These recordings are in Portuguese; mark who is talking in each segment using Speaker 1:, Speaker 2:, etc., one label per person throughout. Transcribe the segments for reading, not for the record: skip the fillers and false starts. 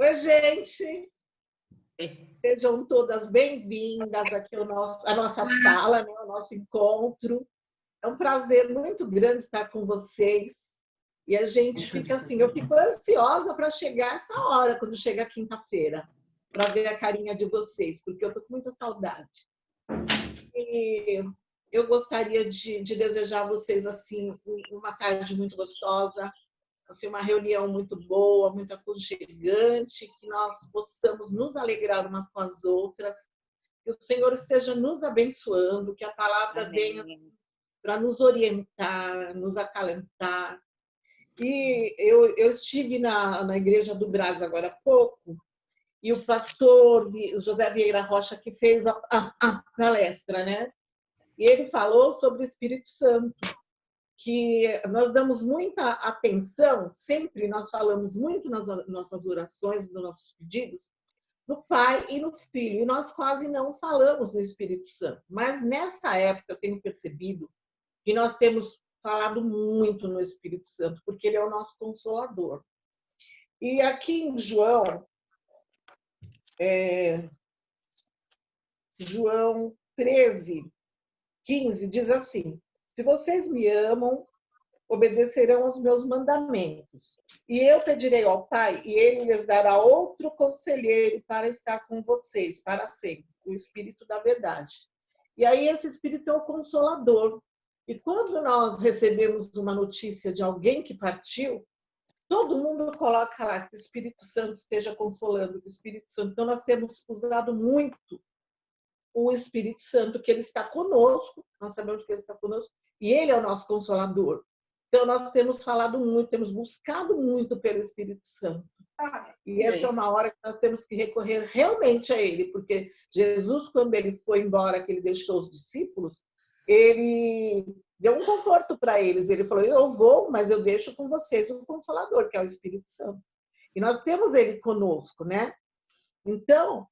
Speaker 1: Oi, gente! Sejam todas bem-vindas aqui à nossa sala, né, ao nosso encontro. É um prazer muito grande estar com vocês. E a gente fica assim, eu fico ansiosa para chegar essa hora, quando chega a quinta-feira, para ver a carinha de vocês, porque eu estou com muita saudade. E eu gostaria de desejar a vocês assim uma tarde muito gostosa, assim, uma reunião muito boa, muito aconchegante, que nós possamos nos alegrar umas com as outras, que o Senhor esteja nos abençoando, que a palavra venha para nos orientar, nos acalentar. E eu estive na Igreja do Brás agora há pouco, e o pastor José Vieira Rocha que fez a palestra, né? E ele falou sobre o Espírito Santo, que nós damos muita atenção, sempre nós falamos muito nas nossas orações, nos nossos pedidos, no Pai e no Filho, e nós quase não falamos no Espírito Santo. Mas nessa época eu tenho percebido que nós temos falado muito no Espírito Santo, porque ele é o nosso consolador. E aqui em João 13:15, diz assim: se vocês me amam, obedecerão aos meus mandamentos. E eu pedirei ao Pai, e ele lhes dará outro conselheiro para estar com vocês para sempre, o Espírito da verdade. E aí esse Espírito é o Consolador. E quando nós recebemos uma notícia de alguém que partiu, todo mundo coloca lá que o Espírito Santo esteja consolando, o Espírito Santo. Então nós temos usado muito o Espírito Santo, que ele está conosco, nós sabemos que ele está conosco, e ele é o nosso Consolador. Então, nós temos falado muito, temos buscado muito pelo Espírito Santo. E essa é uma hora que nós temos que recorrer realmente a ele, porque Jesus, quando ele foi embora, que ele deixou os discípulos, ele deu um conforto para eles. Ele falou: eu vou, mas eu deixo com vocês o Consolador, que é o Espírito Santo. E nós temos ele conosco, né? Então,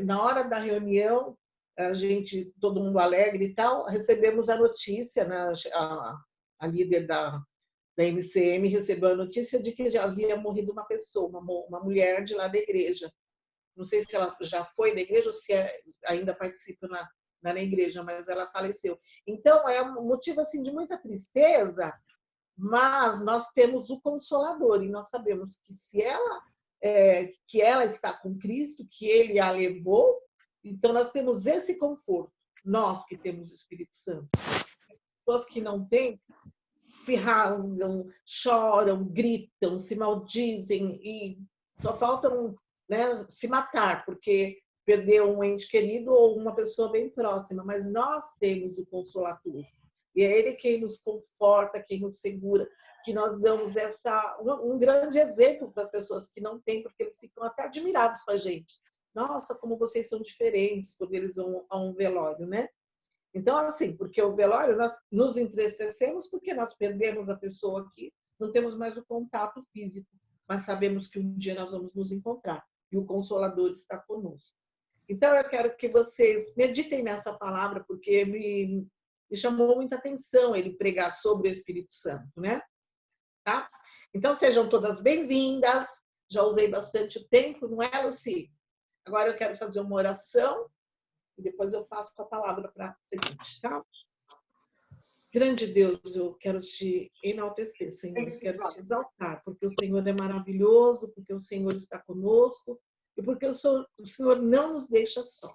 Speaker 1: na hora da reunião, a gente, todo mundo alegre e tal, recebemos a notícia, né? A líder da MCM recebeu a notícia de que já havia morrido uma pessoa, uma mulher de lá da igreja. Não sei se ela já foi da igreja ou se ainda participa na igreja, mas ela faleceu. Então, é um motivo assim, de muita tristeza, mas nós temos o Consolador, e nós sabemos que se que ela está com Cristo, que ele a levou, então nós temos esse conforto, nós que temos o Espírito Santo. Pessoas que não têm se rasgam, choram, gritam, se maldizem e só faltam, né, se matar, porque perdeu um ente querido ou uma pessoa bem próxima, mas nós temos o Consolador. E é ele quem nos conforta, quem nos segura, que nós damos um grande exemplo para as pessoas que não têm, porque eles ficam até admirados com a gente. Nossa, como vocês são diferentes quando eles vão a um velório, né? Então, assim, porque o velório, nós nos entristecemos porque nós perdemos a pessoa aqui, não temos mais o contato físico, mas sabemos que um dia nós vamos nos encontrar e o Consolador está conosco. Então, eu quero que vocês meditem nessa palavra, porque me chamou muita atenção ele pregar sobre o Espírito Santo, né? Tá? Então, sejam todas bem-vindas. Já usei bastante tempo, não é, Luci? Agora eu quero fazer uma oração e depois eu passo a palavra para a seguinte, tá? Grande Deus, eu quero te enaltecer, Senhor, eu quero te exaltar, porque o Senhor é maravilhoso, porque o Senhor está conosco e porque o Senhor não nos deixa só.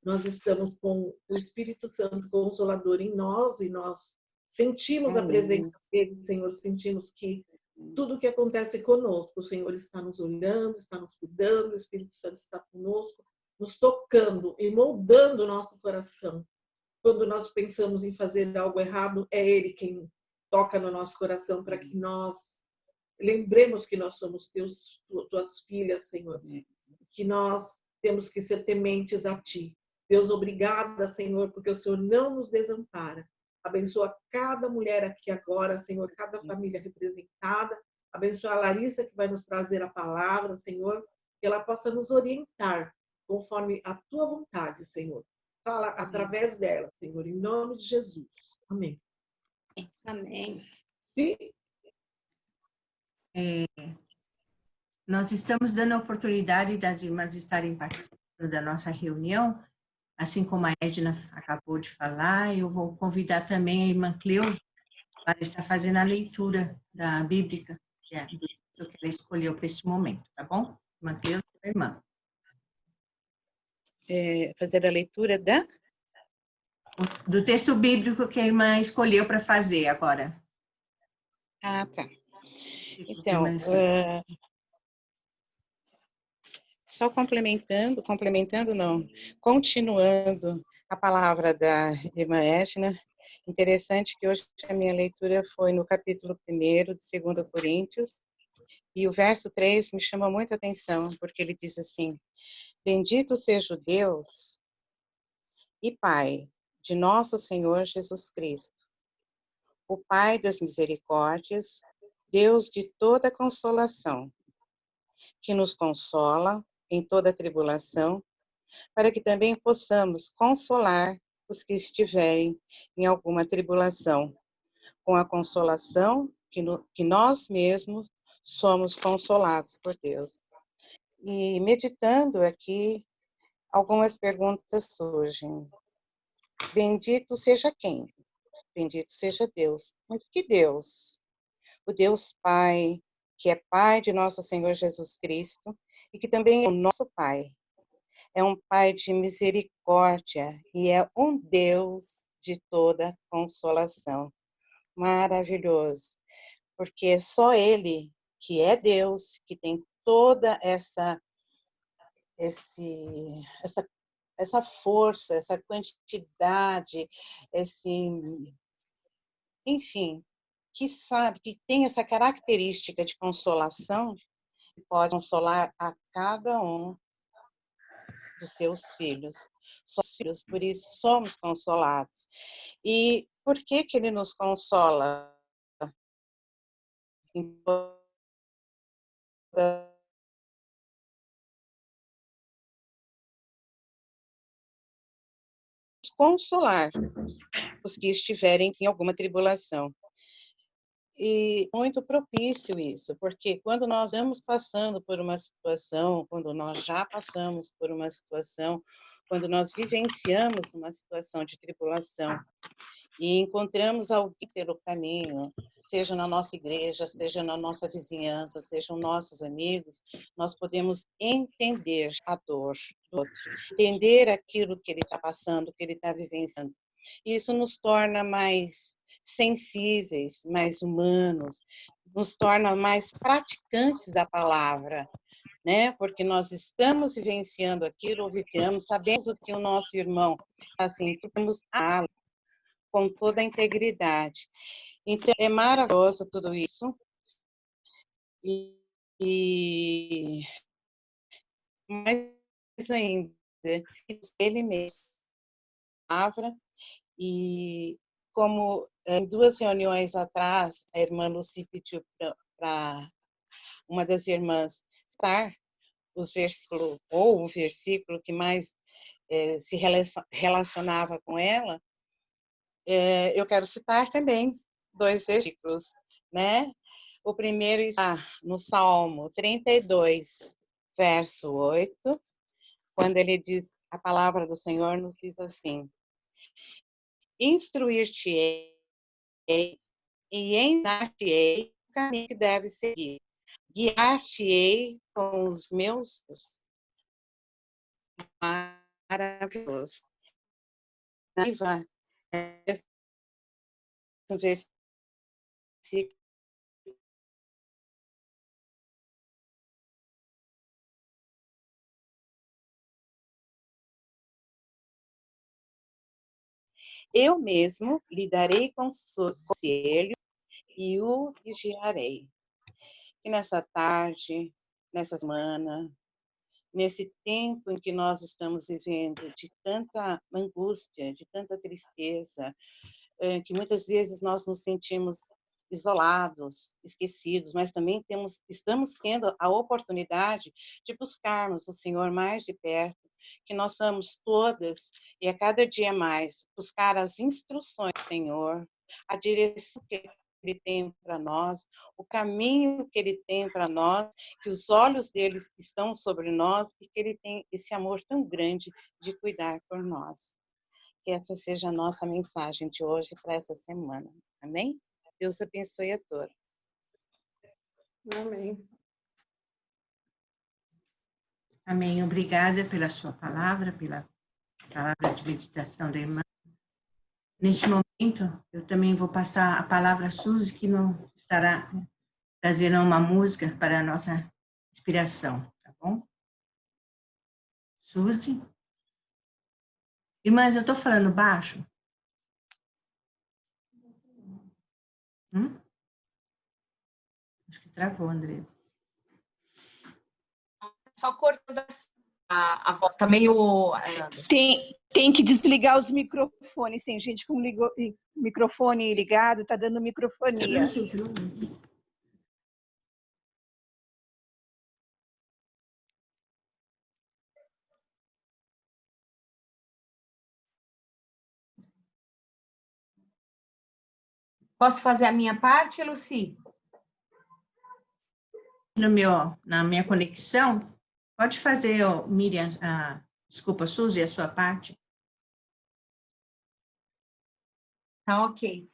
Speaker 1: Nós estamos com o Espírito Santo Consolador em nós e nós sentimos a presença dele, Senhor, sentimos que tudo que acontece conosco, o Senhor está nos olhando, está nos cuidando, o Espírito Santo está conosco, nos tocando e moldando o nosso coração. Quando nós pensamos em fazer algo errado, é ele quem toca no nosso coração para que nós lembremos que nós somos tuas filhas, Senhor, que nós temos que ser tementes a ti. Deus, obrigada, Senhor, porque o Senhor não nos desampara. Abençoa cada mulher aqui agora, Senhor, cada família representada. Abençoa a Larissa, que vai nos trazer a palavra, Senhor, que ela possa nos orientar conforme a tua vontade, Senhor. Fala através dela, Senhor, em nome de Jesus. Amém.
Speaker 2: Amém.
Speaker 1: Sim.
Speaker 2: Nós estamos dando a oportunidade das irmãs estarem participando da nossa reunião, assim como a Edna acabou de falar. Eu vou convidar também a irmã Cleusa para estar fazendo a leitura da bíblica, do texto que ela escolheu para este momento, tá bom? Irmã Cleusa, irmã.
Speaker 3: Fazer a leitura
Speaker 2: Do texto bíblico que a irmã escolheu para fazer agora.
Speaker 3: Ah, tá.
Speaker 2: Então,
Speaker 3: só complementando não, continuando a palavra da irmã Edna, interessante que hoje a minha leitura foi no capítulo 1º de 2 Coríntios, e o verso 3 me chama muita atenção, porque ele diz assim: bendito seja o Deus e Pai de nosso Senhor Jesus Cristo, o Pai das misericórdias, Deus de toda consolação, que nos consola em toda tribulação, para que também possamos consolar os que estiverem em alguma tribulação, com a consolação que nós mesmos somos consolados por Deus. E meditando aqui, algumas perguntas surgem. Bendito seja quem? Bendito seja Deus. Mas que Deus? O Deus Pai, que é Pai de nosso Senhor Jesus Cristo, e que também é o nosso Pai. É um Pai de misericórdia e é um Deus de toda consolação. Maravilhoso, porque é só Ele, que é Deus, que tem toda essa força, essa quantidade, enfim, que sabe, que tem essa característica de consolação, que pode consolar a cada um dos seus filhos. Somos filhos, por isso somos consolados. E por que ele nos consola? Consolar os que estiverem em alguma tribulação. E muito propício isso, porque quando nós vamos passando por uma situação, quando nós já passamos por uma situação, quando nós vivenciamos uma situação de tribulação e encontramos alguém pelo caminho, seja na nossa igreja, seja na nossa vizinhança, sejam nossos amigos, nós podemos entender a dor do outro, entender aquilo que ele está passando, que ele está vivenciando. Isso nos torna mais sensíveis, mais humanos, nos torna mais praticantes da palavra, né? Porque nós estamos vivenciando aquilo, ou vivenciamos, sabemos o que o nosso irmão, assim, podemos amá-lo com toda a integridade. Então, é maravilhoso tudo isso. E mais ainda, ele mesmo, palavra. E como em 2 reuniões atrás, a irmã Lucy pediu para uma das irmãs citar os versículos, ou o versículo que mais se relacionava com ela, eu quero citar também 2 versículos, né? O primeiro está no Salmo 32, verso 8, quando ele diz, a palavra do Senhor nos diz assim: instruir-te-ei e ensinar-te-ei o caminho que deve seguir. Guiar-te-ei com os meus maravilhoso. Eu mesmo lhe darei conselho e o vigiarei. E nessa tarde, nessa semana, nesse tempo em que nós estamos vivendo de tanta angústia, de tanta tristeza, que muitas vezes nós nos sentimos isolados, esquecidos, mas também estamos tendo a oportunidade de buscarmos o Senhor mais de perto, que nós somos todas, e a cada dia mais, buscar as instruções do Senhor, a direção que Ele Ele tem para nós, o caminho que Ele tem para nós, que os olhos dele estão sobre nós e que Ele tem esse amor tão grande de cuidar por nós. Que essa seja a nossa mensagem de hoje para essa semana. Amém? Deus abençoe a todos.
Speaker 1: Amém.
Speaker 2: Amém. Obrigada pela sua palavra, pela palavra de meditação da irmã. Neste momento, eu também vou passar a palavra a Suzy, que não estará trazendo uma música para a nossa inspiração, tá bom? Suzy? Irmãs, eu estou falando baixo? Acho que travou, Andresa.
Speaker 4: Só cortando a voz, tá meio...
Speaker 5: Tem que desligar os microfones. Tem gente com microfone ligado, tá dando microfonia.
Speaker 4: Posso fazer a minha parte, Lucy?
Speaker 2: Na minha conexão, pode fazer, Miriam, desculpa, Suzy, a sua parte.
Speaker 4: Tá, ok.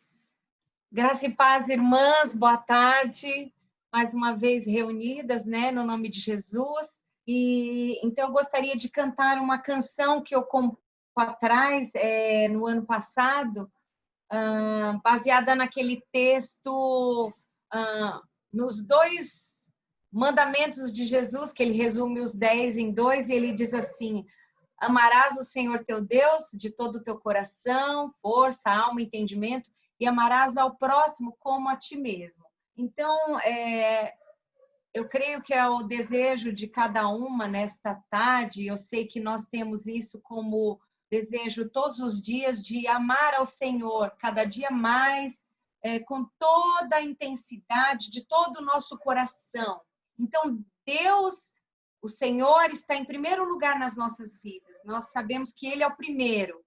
Speaker 4: Graça e paz, irmãs, boa tarde. Mais uma vez reunidas, né, no nome de Jesus. E então eu gostaria de cantar uma canção que eu compus atrás, no ano passado, baseada naquele texto, nos 2 mandamentos de Jesus, que ele resume os 10 em 2, e ele diz assim: amarás o Senhor teu Deus de todo o teu coração, força, alma, entendimento, e amarás ao próximo como a ti mesmo. Então, eu creio que é o desejo de cada uma nesta tarde, eu sei que nós temos isso como desejo todos os dias, de amar ao Senhor cada dia mais, com toda a intensidade de todo o nosso coração. Então, Deus, o Senhor, está em primeiro lugar nas nossas vidas. Nós sabemos que Ele é o primeiro.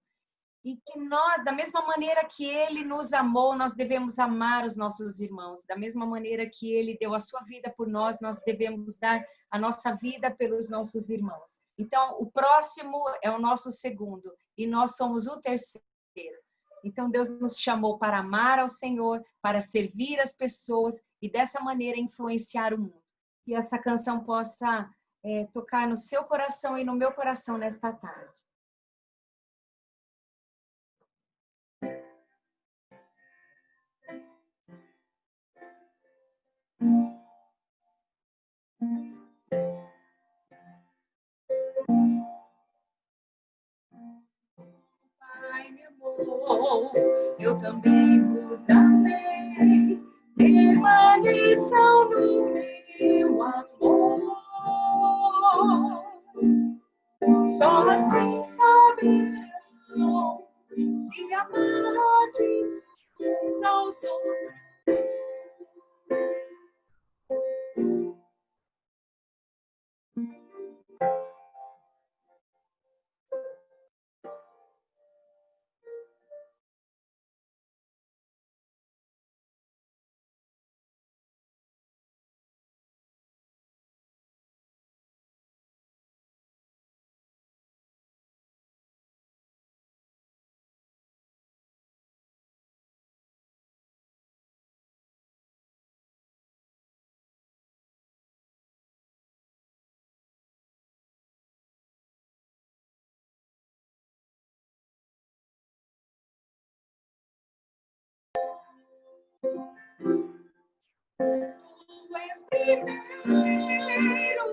Speaker 4: E que nós, da mesma maneira que Ele nos amou, nós devemos amar os nossos irmãos. Da mesma maneira que Ele deu a sua vida por nós, nós devemos dar a nossa vida pelos nossos irmãos. Então, o próximo é o nosso segundo e nós somos o terceiro. Então, Deus nos chamou para amar ao Senhor, para servir as pessoas e dessa maneira influenciar o mundo. Que essa canção possa tocar no seu coração e no meu coração nesta tarde. Pai, me amou, eu também vos amei, permaneçam no meu amor. Só assim saberão se amardes uns aos outros. Tu és primeiro,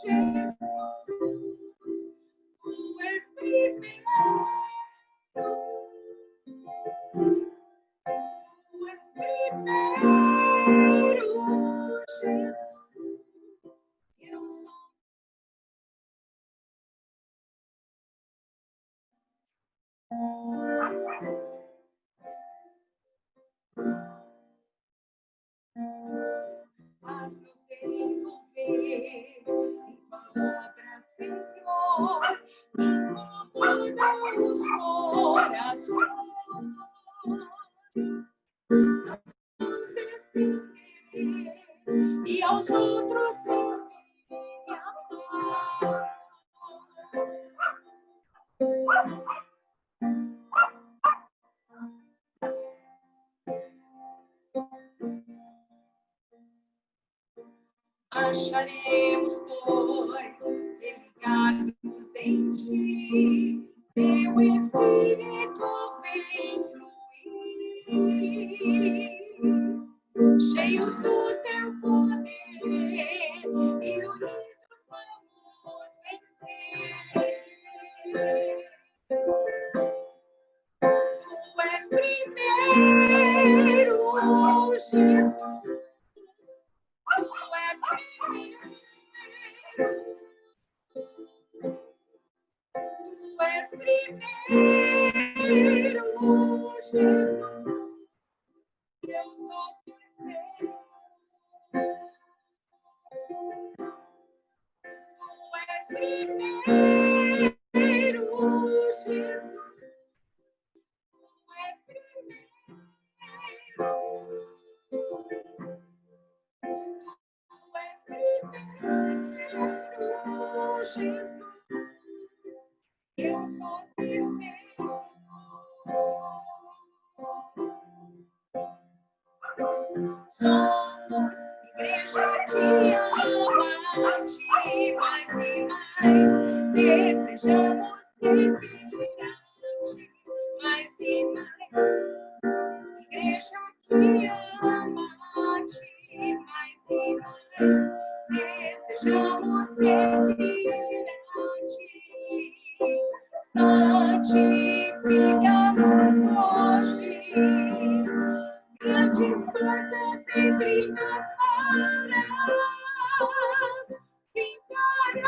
Speaker 4: Jesus. Tu és primeiro. Tu és primeiro, Jesus. Eu sou. Faz nos envolver em palavra, Senhor, incomoda os corações. acharemos, pois, religados em ti, teu Espírito vem fluir, cheios do teu poder e unidos vamos vencer. Tu és primeiro, Jesus. Tu és primeiro. Tu és primeiro, Jesus. Eu sou terceiro. Tu és primeiro, Jesus. Tu és primeiro. Tu és primeiro, Jesus. Eu sou terceiro. Somos igreja que ama a ti mais e mais. Desejamos servir a ti mais e mais. Igreja que ama a ti mais e mais. Desejamos servir a ti. Santifica-nos hoje. Grandes coisas entre nós farás, sim farás.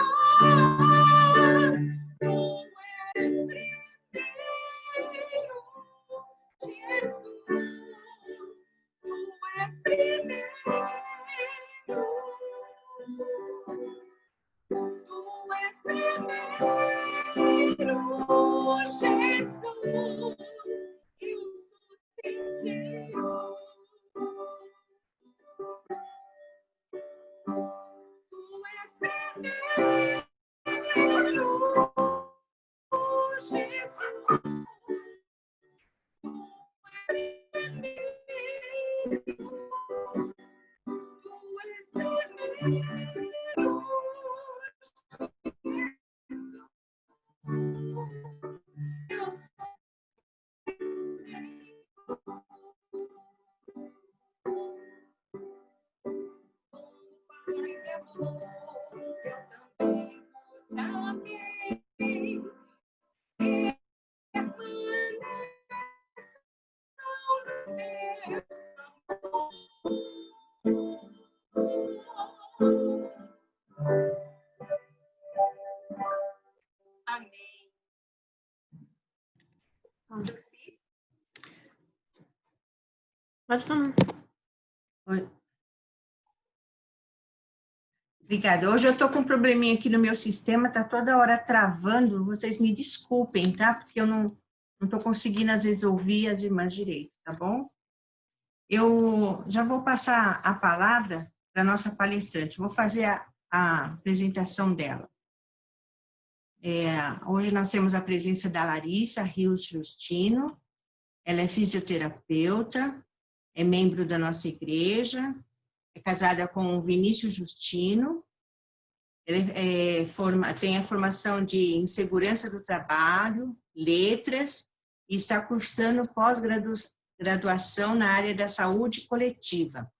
Speaker 4: Tu és primeiro, Jesus. Tu és primeiro. Tu és primeiro, Jesus. Eu sou terceiro. Tu és primeiro, Jesus. Tu és primeiro. Tu és primeiro, Jesus. Eu sou amém. Lucy?
Speaker 2: Pode falar. Oi. Obrigada. Hoje eu estou com um probleminha aqui no meu sistema, está toda hora travando. Vocês me desculpem, tá? Porque eu não estou conseguindo, às vezes, ouvir as irmãs direito, tá bom? Eu já vou passar a palavra para a nossa palestrante. Vou fazer a apresentação dela. Hoje nós temos a presença da Larissa Rios Justino. Ela é fisioterapeuta, é membro da nossa igreja, é casada com o Vinícius Justino. Ele tem a formação em segurança do trabalho, letras, e está cursando pós-graduação na área da saúde coletiva.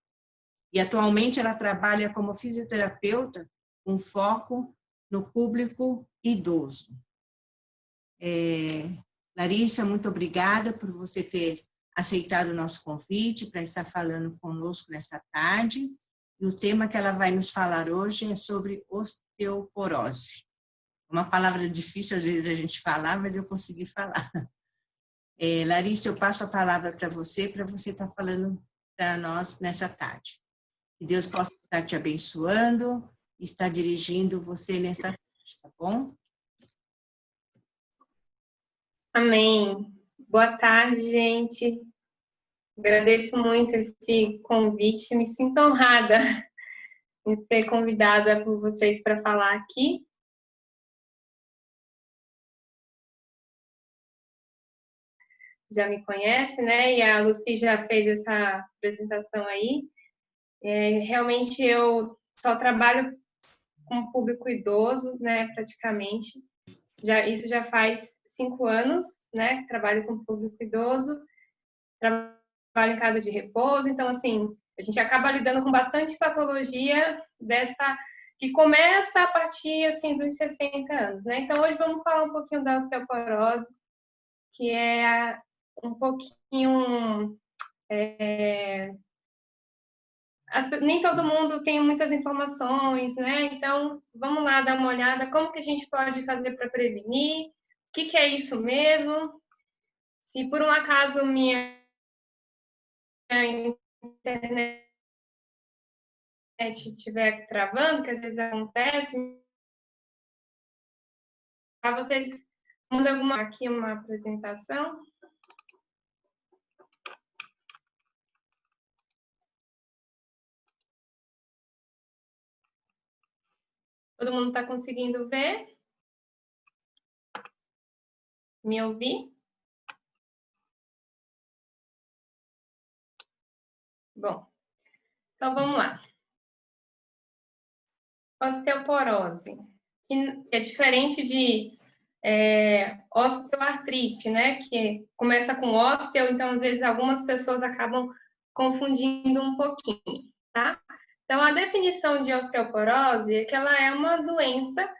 Speaker 2: E atualmente ela trabalha como fisioterapeuta com foco no público idoso. Larissa, muito obrigada por você ter aceitado o nosso convite para estar falando conosco nesta tarde. E o tema que ela vai nos falar hoje é sobre osteoporose. Uma palavra difícil às vezes a gente falar, mas eu consegui falar. Larissa, eu passo a palavra para você estar falando para nós nessa tarde. Que Deus possa estar te abençoando e estar dirigindo você nessa tarde, tá bom?
Speaker 6: Amém. Boa tarde, gente. Agradeço muito esse convite. Me sinto honrada em ser convidada por vocês para falar aqui. Já me conhece, né? E a Lucy já fez essa apresentação aí. Realmente eu só trabalho com público idoso, né, praticamente. Isso já faz 5 anos, né, que trabalho com público idoso, trabalho em casa de repouso, então, assim, a gente acaba lidando com bastante patologia que começa a partir, assim, dos 60 anos, né? Então, hoje vamos falar um pouquinho da osteoporose, que é um pouquinho... nem todo mundo tem muitas informações, né? Então, vamos lá dar uma olhada como que a gente pode fazer para prevenir, o que é isso mesmo. Se por um acaso minha internet estiver aqui travando, que às vezes acontece, para vocês mandam aqui uma apresentação. Todo mundo está conseguindo ver? Me ouvir? Bom, então vamos lá. Osteoporose, que é diferente de osteoartrite, né? Que começa com osteo, então às vezes algumas pessoas acabam confundindo um pouquinho, tá? Então a definição de osteoporose é que ela é uma doença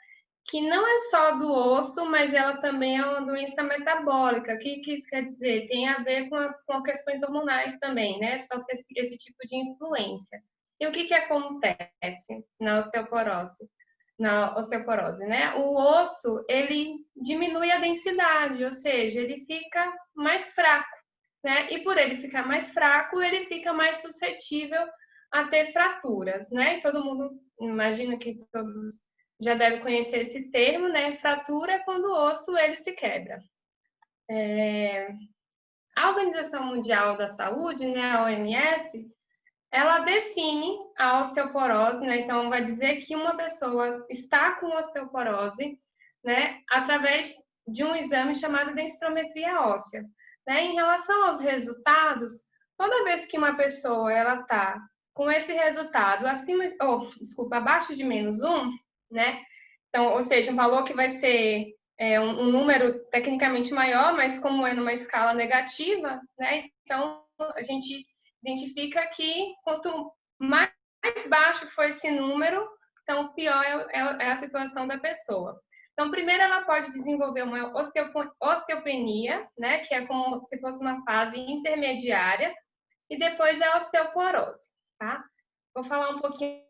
Speaker 6: que não é só do osso, mas ela também é uma doença metabólica. O que isso quer dizer? Tem a ver com questões hormonais também, né? Sofre esse tipo de influência. E o que acontece na osteoporose? Né? O osso, ele diminui a densidade, ou seja, ele fica mais fraco, né? E por ele ficar mais fraco, ele fica mais suscetível a ter fraturas, né? Todo mundo, imagina que todos já devem conhecer esse termo, né? Fratura é quando o osso, ele se quebra. A Organização Mundial da Saúde, né, a OMS, ela define a osteoporose, né? Então, vai dizer que uma pessoa está com osteoporose, né, através de um exame chamado densitometria óssea. Né? Em relação aos resultados, toda vez que uma pessoa ela está com esse resultado abaixo de -1, né? Então, ou seja, um valor que vai ser um número tecnicamente maior, mas como é numa escala negativa, né? Então, a gente identifica que quanto mais baixo for esse número, então pior é a situação da pessoa. Então, primeiro ela pode desenvolver uma osteopenia, né, que é como se fosse uma fase intermediária, e depois a osteoporose, tá? Vou falar um pouquinho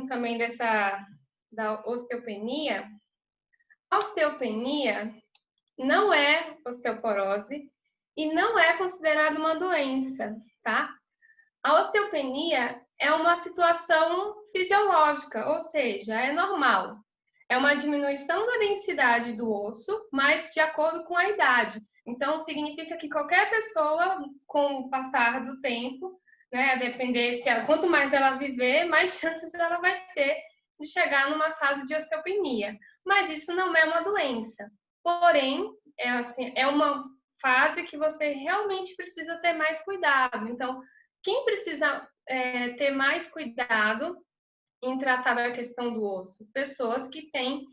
Speaker 6: também da osteopenia. A osteopenia não é osteoporose e não é considerada uma doença, tá? A osteopenia é uma situação fisiológica, ou seja, é normal. É uma diminuição da densidade do osso, mas de acordo com a idade. Então, significa que qualquer pessoa, com o passar do tempo, né, a depender quanto mais ela viver, mais chances ela vai ter de chegar numa fase de osteopenia. Mas isso não é uma doença. Porém, é uma fase que você realmente precisa ter mais cuidado. Então, quem precisa ter mais cuidado em tratar da questão do osso? Pessoas que têm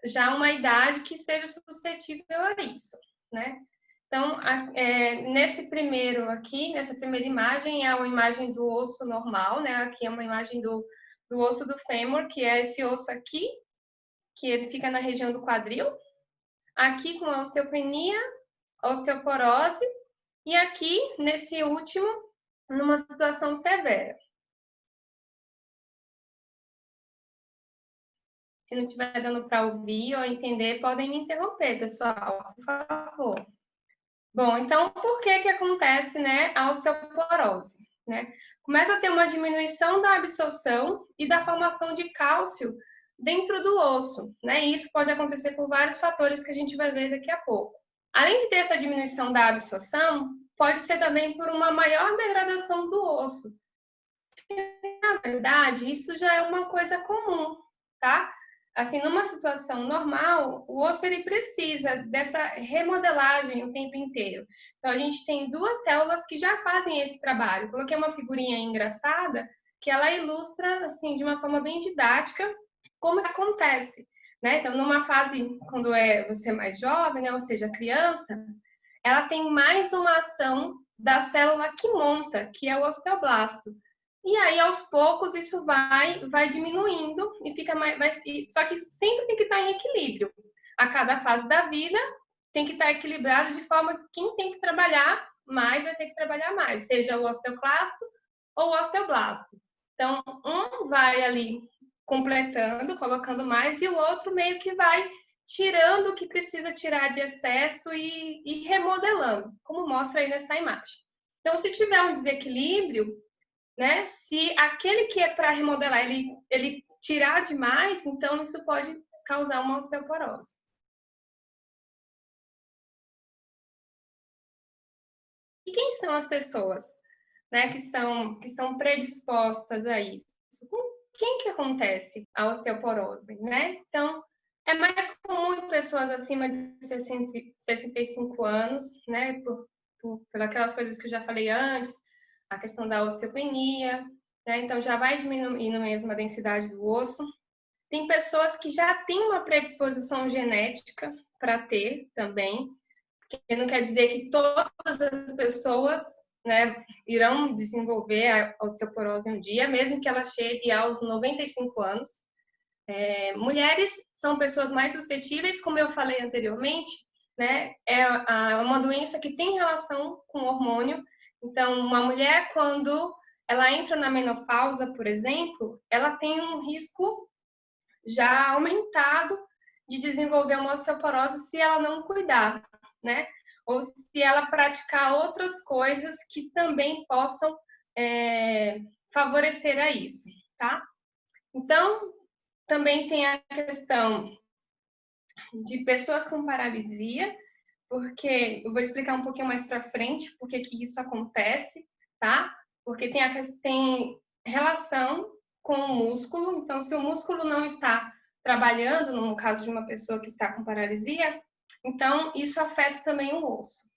Speaker 6: já uma idade que esteja suscetível a isso, né? Então, nessa primeira imagem é uma imagem do osso normal, né? Aqui é uma imagem do osso do fêmur, que é esse osso aqui, que ele fica na região do quadril. Aqui com a osteopenia, osteoporose, e aqui, nesse último, numa situação severa. Se não estiver dando para ouvir ou entender, podem me interromper, pessoal, por favor. Bom, então, por que acontece, né, a osteoporose? Né? Começa a ter uma diminuição da absorção e da formação de cálcio dentro do osso, né? E isso pode acontecer por vários fatores que a gente vai ver daqui a pouco. Além de ter essa diminuição da absorção, pode ser também por uma maior degradação do osso. Na verdade, isso já é uma coisa comum, tá? Assim, numa situação normal, o osso ele precisa dessa remodelagem o tempo inteiro. Então, a gente tem 2 células que já fazem esse trabalho. Coloquei uma figurinha engraçada, que ela ilustra, assim, de uma forma bem didática, como acontece, né? Então, numa fase, quando você é mais jovem, né? Ou seja, criança, ela tem mais uma ação da célula que monta, que é o osteoblasto. E aí, aos poucos, isso vai diminuindo e fica mais... só que isso sempre tem que estar em equilíbrio. A cada fase da vida tem que estar equilibrado de forma que quem tem que trabalhar mais vai ter que trabalhar mais, seja o osteoclasto ou o osteoblasto. Então, um vai ali completando, colocando mais, e o outro meio que vai tirando o que precisa tirar de excesso e remodelando, como mostra aí nessa imagem. Então, se tiver um desequilíbrio, né, se aquele que é para remodelar, ele tirar demais, então isso pode causar uma osteoporose. E quem são as pessoas, né, que estão predispostas a isso? Com quem que acontece a osteoporose, né? Então, é mais comum em pessoas acima de 65 anos, né, por aquelas coisas que eu já falei antes, a questão da osteopenia, né? Então, já vai diminuindo mesmo a densidade do osso. Tem pessoas que já têm uma predisposição genética para ter também, que não quer dizer que todas as pessoas, né, irão desenvolver a osteoporose um dia, mesmo que ela chegue aos 95 anos. Mulheres são pessoas mais suscetíveis, como eu falei anteriormente, né? É uma doença que tem relação com o hormônio. Então, uma mulher, quando ela entra na menopausa, por exemplo, ela tem um risco já aumentado de desenvolver uma osteoporose se ela não cuidar, né? Ou se ela praticar outras coisas que também possam favorecer a isso, tá? Então, também tem a questão de pessoas com paralisia, porque eu vou explicar um pouquinho mais para frente porque que isso acontece, tá? Porque tem relação com o músculo. Então, se o músculo não está trabalhando, no caso de uma pessoa que está com paralisia, então isso afeta também o osso.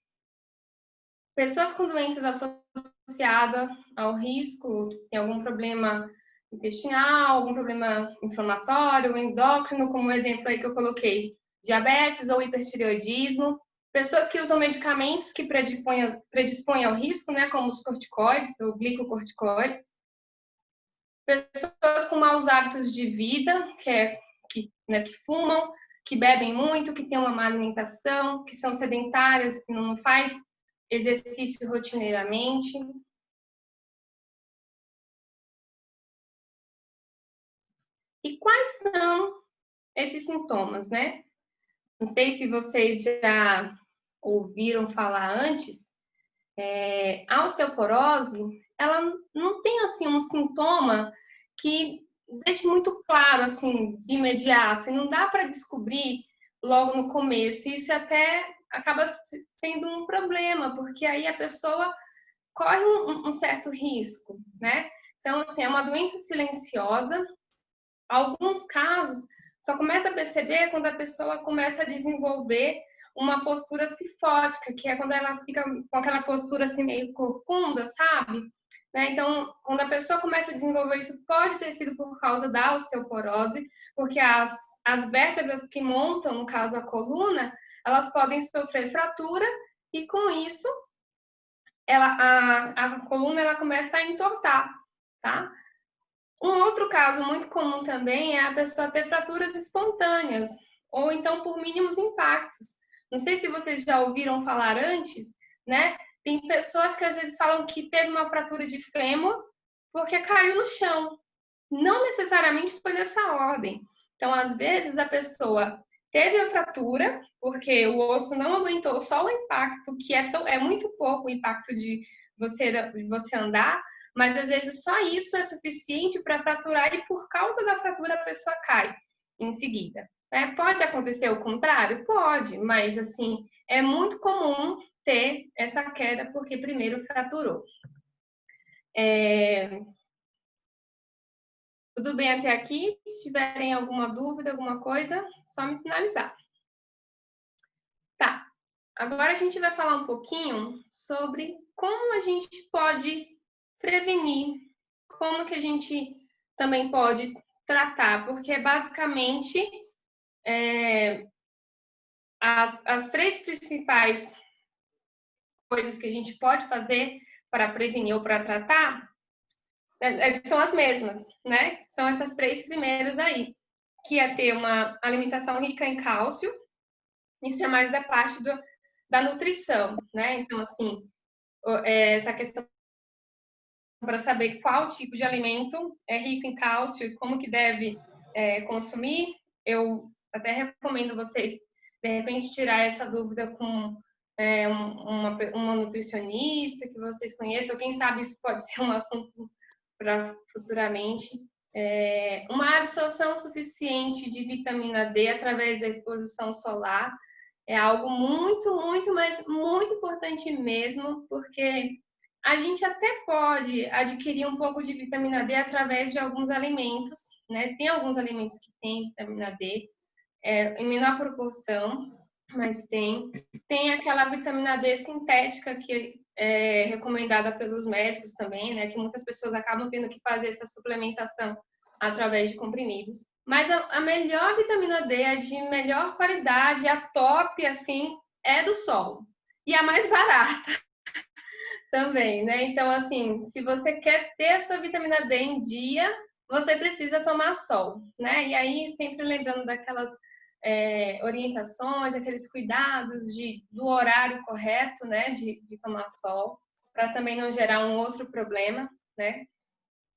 Speaker 6: Pessoas com doenças associadas ao risco, tem algum problema intestinal, algum problema inflamatório, endócrino, como o exemplo aí que eu coloquei, diabetes ou hipertireoidismo. Pessoas que usam medicamentos que predispõem ao risco, né, como os corticoides, ou glicocorticoides. Pessoas com maus hábitos de vida, que fumam, que bebem muito, que têm uma má alimentação, que são sedentárias, que não faz exercício rotineiramente. E quais são esses sintomas, né? Não sei se vocês já ouviram falar antes, a osteoporose, ela não tem, assim, um sintoma que deixe muito claro, assim, de imediato, e não dá para descobrir logo no começo. Isso até acaba sendo um problema, porque aí a pessoa corre um certo risco, né? Então, assim, é uma doença silenciosa. Alguns casos só começa a perceber quando a pessoa começa a desenvolver uma postura cifótica, que é quando ela fica com aquela postura assim meio corcunda, sabe? Né? Então, quando a pessoa começa a desenvolver isso, pode ter sido por causa da osteoporose, porque as vértebras que montam, no caso a coluna, elas podem sofrer fratura e com isso a coluna ela começa a entortar, tá? Um outro caso muito comum também é a pessoa ter fraturas espontâneas, ou então por mínimos impactos. Não sei se vocês já ouviram falar antes, né? Tem pessoas que às vezes falam que teve uma fratura de fêmur porque caiu no chão. Não necessariamente foi dessa ordem. Então, às vezes, a pessoa teve a fratura porque o osso não aguentou só o impacto, que é muito pouco o impacto de você andar, mas às vezes só isso é suficiente para fraturar e por causa da fratura a pessoa cai em seguida. Pode acontecer o contrário? Pode, mas assim, é muito comum ter essa queda porque primeiro fraturou. Tudo bem até aqui? Se tiverem alguma dúvida, alguma coisa, só me sinalizar. Tá, agora a gente vai falar um pouquinho sobre como a gente pode prevenir como que a gente também pode tratar? Porque basicamente as 3 principais coisas que a gente pode fazer para prevenir ou para tratar são as mesmas, né? São essas 3 primeiras aí, que é ter uma alimentação rica em cálcio. Isso é mais da parte da nutrição, né? Então, assim, essa questão para saber qual tipo de alimento é rico em cálcio e como que deve consumir, eu até recomendo vocês, de repente, tirar essa dúvida com uma nutricionista que vocês conheçam, ou quem sabe isso pode ser um assunto para futuramente. Uma absorção suficiente de vitamina D através da exposição solar é algo muito, muito, mas muito importante mesmo, porque a gente até pode adquirir um pouco de vitamina D através de alguns alimentos, né? Tem alguns alimentos que têm vitamina D, em menor proporção, mas tem. Tem aquela vitamina D sintética que é recomendada pelos médicos também, né? Que muitas pessoas acabam tendo que fazer essa suplementação através de comprimidos. Mas a melhor vitamina D, a de melhor qualidade, a top, assim, é do sol. E a mais barata também, né? Então, assim, se você quer ter a sua vitamina D em dia, você precisa tomar sol, né? E aí, sempre lembrando daquelas orientações, aqueles cuidados do horário correto, né? De tomar sol, para também não gerar um outro problema, né?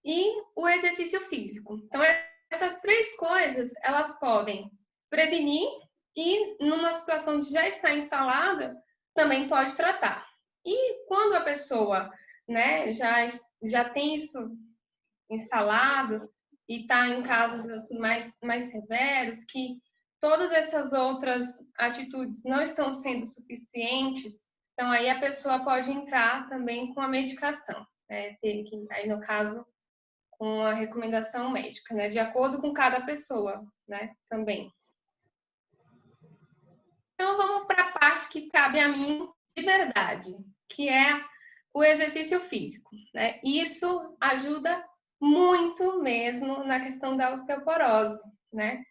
Speaker 6: E o exercício físico. Então, essas 3 coisas, elas podem prevenir e, numa situação de já estar instalada, também pode tratar. E quando a pessoa, né, já tem isso instalado e está em casos assim, mais severos, que todas essas outras atitudes não estão sendo suficientes, então aí a pessoa pode entrar também com a medicação, né? Aí no caso, com a recomendação médica, né? De acordo com cada pessoa, né? Também. Então vamos para a parte que cabe a mim de verdade, que é o exercício físico, né? Isso ajuda muito mesmo na questão da osteoporose, né?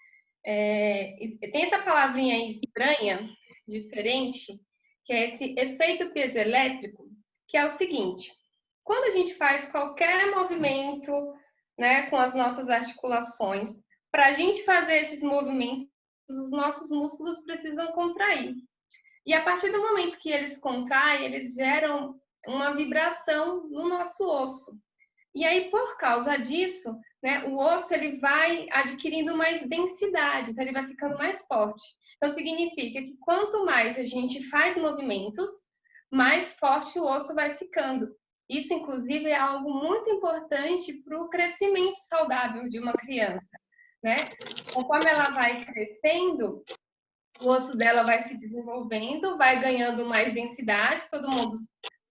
Speaker 6: Tem essa palavrinha aí estranha, diferente, que é esse efeito piezoelétrico, que é o seguinte: quando a gente faz qualquer movimento, né, com as nossas articulações, para a gente fazer esses movimentos, os nossos músculos precisam contrair. E a partir do momento que eles contraem, eles geram uma vibração no nosso osso. E aí, por causa disso, né, o osso ele vai adquirindo mais densidade, então ele vai ficando mais forte. Então, significa que quanto mais a gente faz movimentos, mais forte o osso vai ficando. Isso, inclusive, é algo muito importante para o crescimento saudável de uma criança, né? Conforme ela vai crescendo, o osso dela vai se desenvolvendo, vai ganhando mais densidade. Todo mundo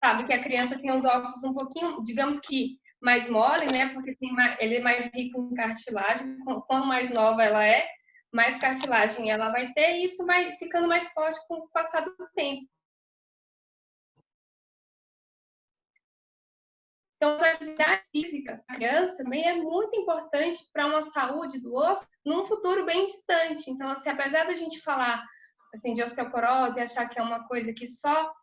Speaker 6: sabe que a criança tem os ossos um pouquinho, digamos que mais mole, né? Porque ele é mais rico em cartilagem. Quanto mais nova ela é, mais cartilagem ela vai ter, e isso vai ficando mais forte com o passar do tempo. Então, as atividades físicas da criança também é muito importante para uma saúde do osso num futuro bem distante. Então, assim, apesar da gente falar assim, de osteoporose e achar que é uma coisa que só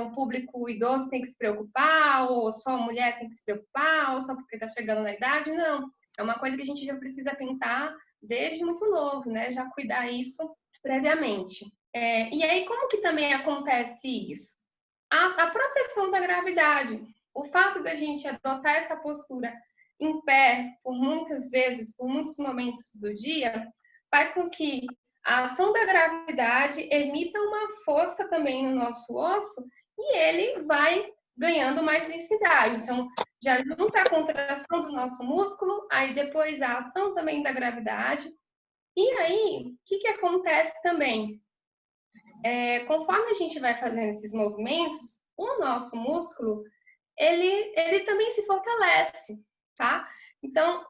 Speaker 6: o público idoso tem que se preocupar, ou só a mulher tem que se preocupar, ou só porque está chegando na idade, não. É uma coisa que a gente já precisa pensar desde muito novo, né? Já cuidar isso previamente. E aí, como que também acontece isso? A própria ação da gravidade. O fato da gente adotar essa postura em pé, por muitas vezes, por muitos momentos do dia, faz com que a ação da gravidade emita uma força também no nosso osso e ele vai ganhando mais densidade. Então, já junta a contração do nosso músculo, aí depois a ação também da gravidade. E aí, o que acontece também? Conforme a gente vai fazendo esses movimentos, o nosso músculo, ele também se fortalece, tá? Então,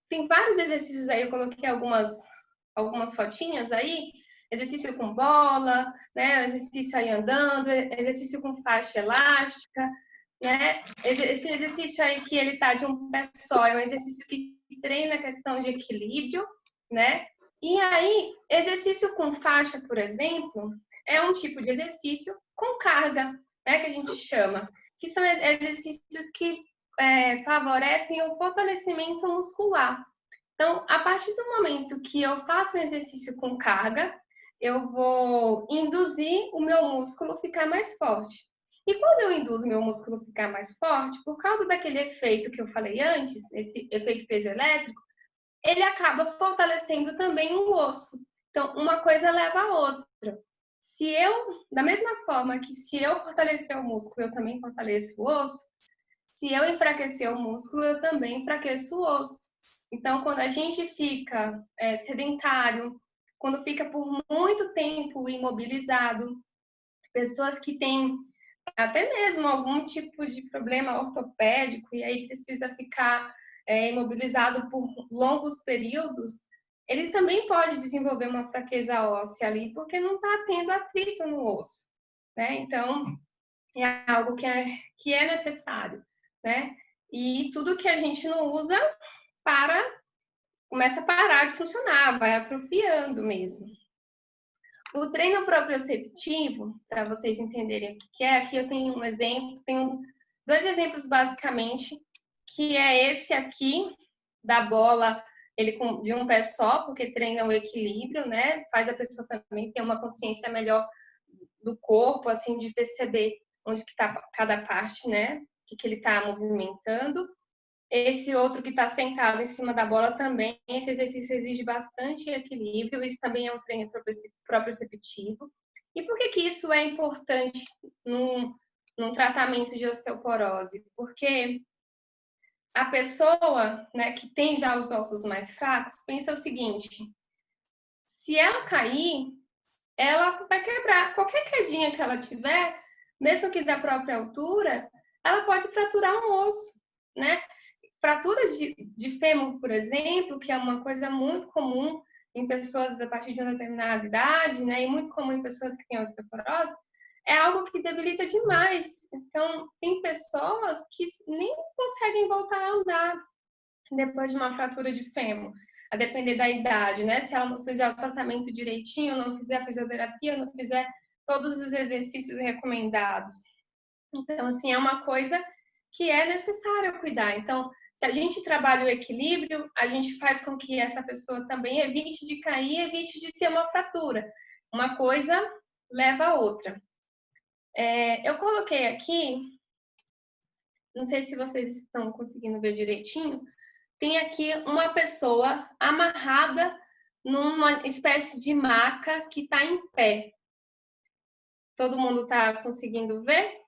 Speaker 6: tem vários exercícios aí, eu coloquei algumas fotinhas aí, exercício com bola, né? Exercício aí andando, exercício com faixa elástica, né? Esse exercício aí que ele tá de um pé só, é um exercício que treina a questão de equilíbrio, né? E aí, exercício com faixa, por exemplo, é um tipo de exercício com carga, né? Que a gente chama, que são exercícios que favorecem o fortalecimento muscular. Então, a partir do momento que eu faço um exercício com carga, eu vou induzir o meu músculo a ficar mais forte. E quando eu induzo o meu músculo a ficar mais forte, por causa daquele efeito que eu falei antes, esse efeito peso elétrico, ele acaba fortalecendo também o osso. Então, uma coisa leva a outra. Da mesma forma que se eu fortalecer o músculo, eu também fortaleço o osso, se eu enfraquecer o músculo, eu também enfraqueço o osso. Então, quando a gente fica sedentário, quando fica por muito tempo imobilizado, pessoas que têm até mesmo algum tipo de problema ortopédico e aí precisa ficar imobilizado por longos períodos, ele também pode desenvolver uma fraqueza óssea ali, porque não está tendo atrito no osso, né? Então, é algo que é necessário, né? E tudo que a gente não usa começa a parar de funcionar, vai atrofiando mesmo. O treino proprioceptivo, para vocês entenderem o que é, aqui eu tenho um exemplo, tenho 2 exemplos basicamente, que é esse aqui, da bola, ele de um pé só, porque treina o equilíbrio, né? Faz a pessoa também ter uma consciência melhor do corpo, assim, de perceber onde que está cada parte, né? O que ele está movimentando. Esse outro que está sentado em cima da bola também, esse exercício exige bastante equilíbrio, isso também é um treino proprioceptivo. E por que isso é importante num tratamento de osteoporose? Porque a pessoa, né, que tem já os ossos mais fracos, pensa o seguinte, se ela cair, ela vai quebrar. Qualquer quedinha que ela tiver, mesmo que da própria altura, ela pode fraturar um osso, né? Fraturas de fêmur, por exemplo, que é uma coisa muito comum em pessoas a partir de uma determinada idade, né, e muito comum em pessoas que têm osteoporose, é algo que debilita demais. Então, tem pessoas que nem conseguem voltar a andar depois de uma fratura de fêmur, a depender da idade, né? Se ela não fizer o tratamento direitinho, não fizer a fisioterapia, não fizer todos os exercícios recomendados. Então, assim, é uma coisa que é necessário cuidar. Então, se a gente trabalha o equilíbrio, a gente faz com que essa pessoa também evite de cair, evite de ter uma fratura. Uma coisa leva a outra. Eu coloquei aqui, não sei se vocês estão conseguindo ver direitinho, tem aqui uma pessoa amarrada numa espécie de maca que está em pé. Todo mundo está conseguindo ver?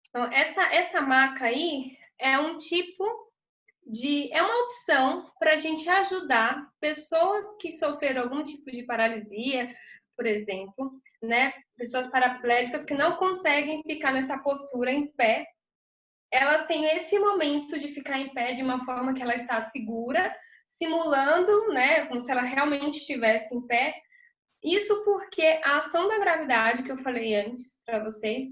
Speaker 6: Então, essa maca aí é um tipo é uma opção para a gente ajudar pessoas que sofreram algum tipo de paralisia, por exemplo, né? Pessoas paraplégicas que não conseguem ficar nessa postura em pé. Elas têm esse momento de ficar em pé de uma forma que ela está segura, simulando, né, como se ela realmente estivesse em pé. Isso porque a ação da gravidade, que eu falei antes para vocês,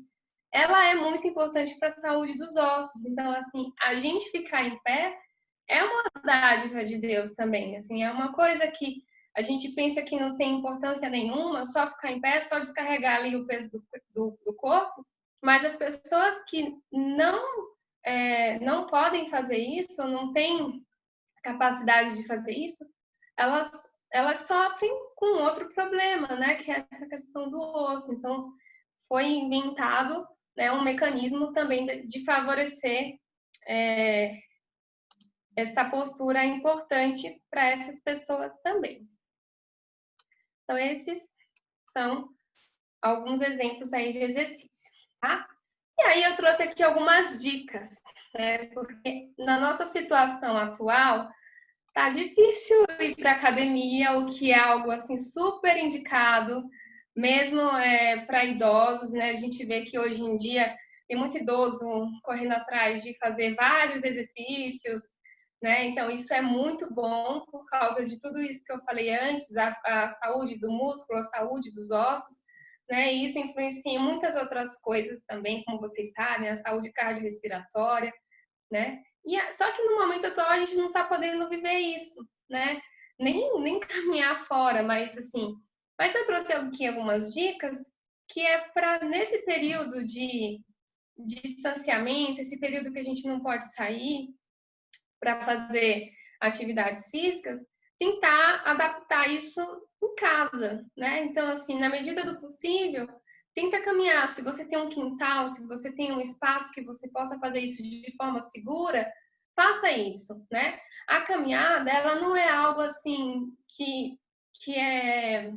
Speaker 6: ela é muito importante para a saúde dos ossos. Então, assim, a gente ficar em pé é uma dádiva de Deus também. Assim, é uma coisa que a gente pensa que não tem importância nenhuma, só ficar em pé, só descarregar ali o peso do corpo. Mas as pessoas que não podem fazer isso, não têm capacidade de fazer isso, elas sofrem com outro problema, né? Que é essa questão do osso. Então, foi inventado, né, um mecanismo também de favorecer essa postura importante para essas pessoas também. Então, esses são alguns exemplos aí de exercício, tá? E aí eu trouxe aqui algumas dicas, né? Porque na nossa situação atual, tá difícil ir para academia, o que é algo assim super indicado, mesmo para idosos, né? A gente vê que hoje em dia tem muito idoso correndo atrás de fazer vários exercícios, né? Então isso é muito bom por causa de tudo isso que eu falei antes, a saúde do músculo, a saúde dos ossos, né? E isso influencia em muitas outras coisas também, como vocês sabem, a saúde cardiorrespiratória, né? Só que no momento atual a gente não está podendo viver isso, né? Nem caminhar fora, mas assim. Mas eu trouxe aqui algumas dicas que é para, nesse período de distanciamento, esse período que a gente não pode sair para fazer atividades físicas, tentar adaptar isso em casa, né? Então, assim, na medida do possível, tenta caminhar. Se você tem um quintal, se você tem um espaço que você possa fazer isso de forma segura, faça isso, né? A caminhada, ela não é algo assim que é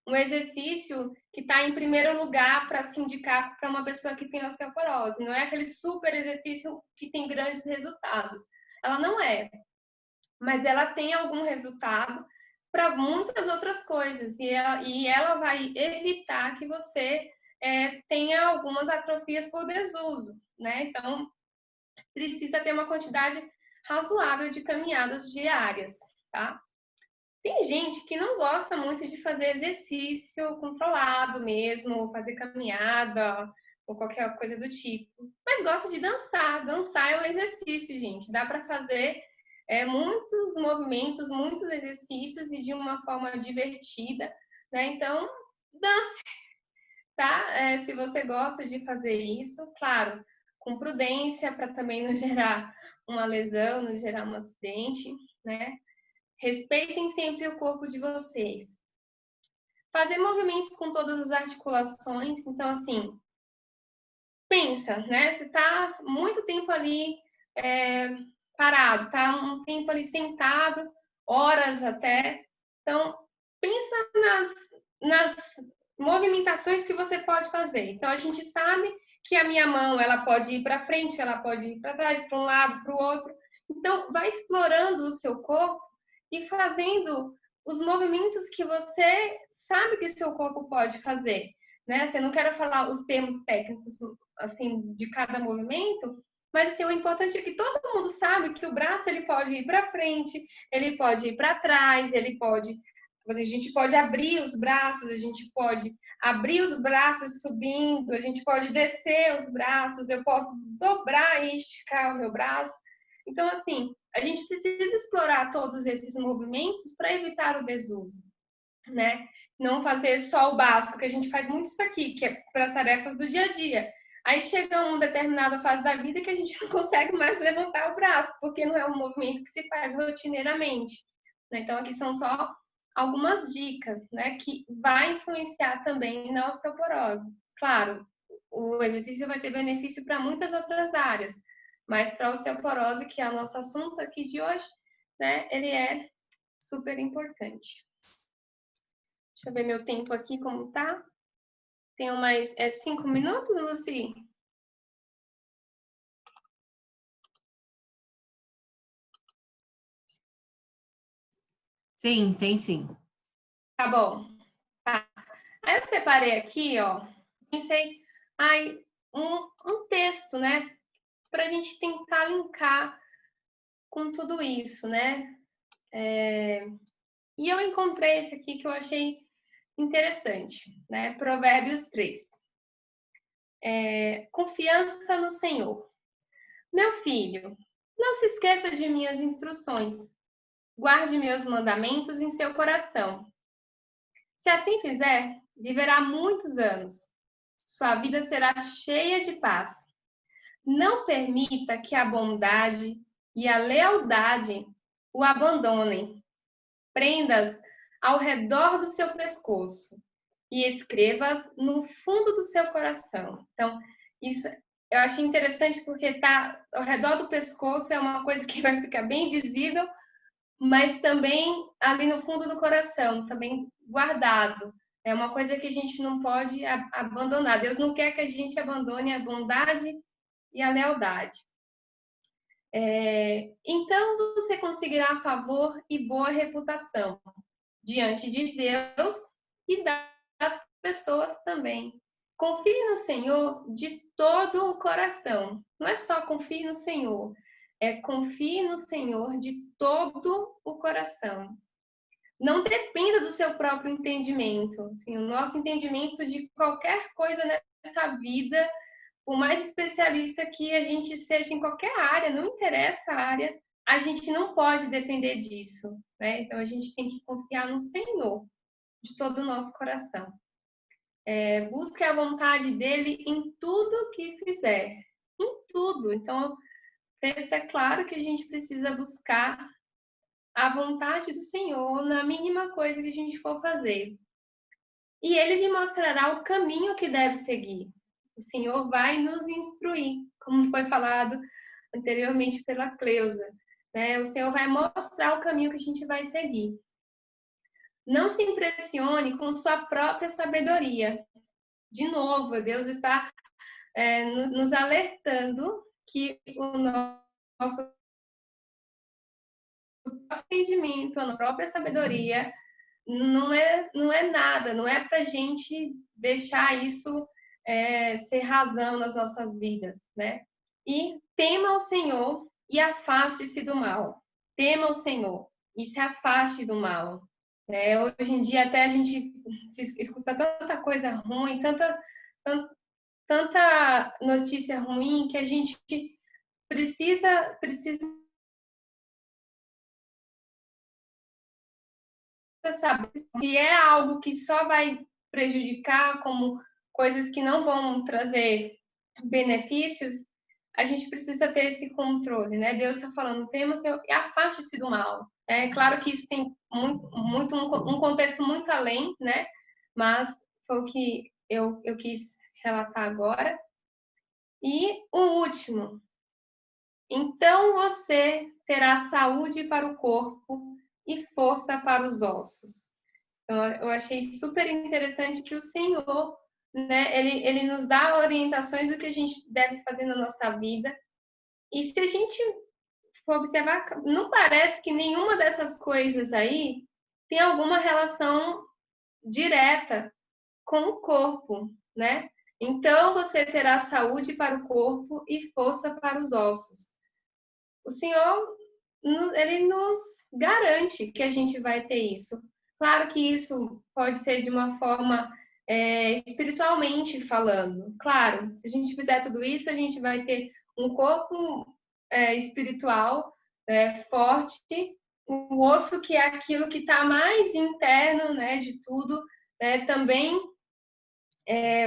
Speaker 6: um exercício que está em primeiro lugar para se indicar para uma pessoa que tem osteoporose. Não é aquele super exercício que tem grandes resultados. Ela não é. Mas ela tem algum resultado para muitas outras coisas. E ela vai evitar que você tenha algumas atrofias por desuso, né? Então, precisa ter uma quantidade razoável de caminhadas diárias, tá? Tem gente que não gosta muito de fazer exercício controlado mesmo, ou fazer caminhada, ou qualquer coisa do tipo. Mas gosta de dançar. Dançar é um exercício, gente. Dá para fazer muitos movimentos, muitos exercícios e de uma forma divertida, né? Então, dance, tá? Se você gosta de fazer isso, claro, com prudência, para também não gerar uma lesão, não gerar um acidente, né? Respeitem sempre o corpo de vocês. Fazer movimentos com todas as articulações. Então, assim, pensa, né? Você está muito tempo ali parado, tá um tempo ali sentado, horas até. Então, pensa nas movimentações que você pode fazer. Então, a gente sabe que a minha mão, ela pode ir para frente, ela pode ir para trás, para um lado, para o outro. Então, vai explorando o seu corpo e fazendo os movimentos que você sabe que o seu corpo pode fazer, né? Você não quer falar os termos técnicos assim de cada movimento, mas assim, o importante é que todo mundo sabe que o braço ele pode ir para frente, ele pode ir para trás, a gente pode abrir os braços, a gente pode abrir os braços subindo, a gente pode descer os braços, eu posso dobrar e esticar o meu braço. Então, assim, a gente precisa explorar todos esses movimentos para evitar o desuso, né? Não fazer só o básico, que a gente faz muito isso aqui, que é para as tarefas do dia a dia. Aí chega uma determinada fase da vida que a gente não consegue mais levantar o braço, porque não é um movimento que se faz rotineiramente. Então, aqui são só algumas dicas, né, que vai influenciar também na osteoporose. Claro, o exercício vai ter benefício para muitas outras áreas, mas para a osteoporose, que é o nosso assunto aqui de hoje, né, ele é super importante. Deixa eu ver meu tempo aqui como tá. Tenho mais 5 minutos, Lucy?
Speaker 2: Sim, tem sim.
Speaker 6: Tá bom. Tá. Aí eu separei aqui, ó, pensei, um texto, né, para a gente tentar linkar com tudo isso, né? E eu encontrei esse aqui que eu achei interessante, né? Provérbios 3. Confiança no Senhor. Meu filho, não se esqueça de minhas instruções. Guarde meus mandamentos em seu coração. Se assim fizer, viverá muitos anos. Sua vida será cheia de paz. Não permita que a bondade e a lealdade o abandonem. Prenda-as ao redor do seu pescoço e escreva-as no fundo do seu coração. Então, isso eu achei interessante porque tá ao redor do pescoço é uma coisa que vai ficar bem visível, mas também ali no fundo do coração, também guardado. É uma coisa que a gente não pode abandonar. Deus não quer que a gente abandone a bondade e a lealdade. Então você conseguirá favor e boa reputação diante de Deus e das pessoas também. Confie no Senhor de todo o coração. Não é só confie no Senhor, confie no Senhor de todo o coração. não dependa do seu próprio entendimento. Assim, o nosso entendimento de qualquer coisa nessa vida, por mais especialista que a gente seja em qualquer área, não interessa a área, a gente não pode depender disso, né? Então, a gente tem que confiar no Senhor de todo o nosso coração. Busque a vontade dele em tudo que fizer. Em tudo. Então, o texto é claro que a gente precisa buscar a vontade do Senhor na mínima coisa que a gente for fazer. E ele lhe mostrará o caminho que deve seguir. O Senhor vai nos instruir, como foi falado anteriormente pela Cleusa, né? O Senhor vai mostrar o caminho que a gente vai seguir. Não se impressione com sua própria sabedoria. De novo, Deus está nos alertando que o nosso entendimento, a nossa própria sabedoria não é nada, não é para a gente deixar isso ser razão nas nossas vidas, né? E tema o Senhor e afaste-se do mal. Tema o Senhor e se afaste do mal. Hoje em dia até a gente escuta tanta coisa ruim, tanta notícia ruim que a gente precisa saber se é algo que só vai prejudicar, como coisas que não vão trazer benefícios, a gente precisa ter esse controle, né? Deus está falando, tema o Senhor e afaste-se do mal. É claro que isso tem um contexto muito além, né? Mas foi o que eu quis relatar agora. E o último. Então você terá saúde para o corpo e força para os ossos. Então, eu achei super interessante que o Senhor, né, ele nos dá orientações do que a gente deve fazer na nossa vida. E se a gente for observar, não parece que nenhuma dessas coisas aí tem alguma relação direta com o corpo, né? Então, você terá saúde para o corpo e força para os ossos. O Senhor, ele nos garante que a gente vai ter isso. Claro que isso pode ser de uma forma espiritualmente falando. Claro, se a gente fizer tudo isso, a gente vai ter um corpo espiritual forte, o osso, que é aquilo que está mais interno, né, de tudo, né, também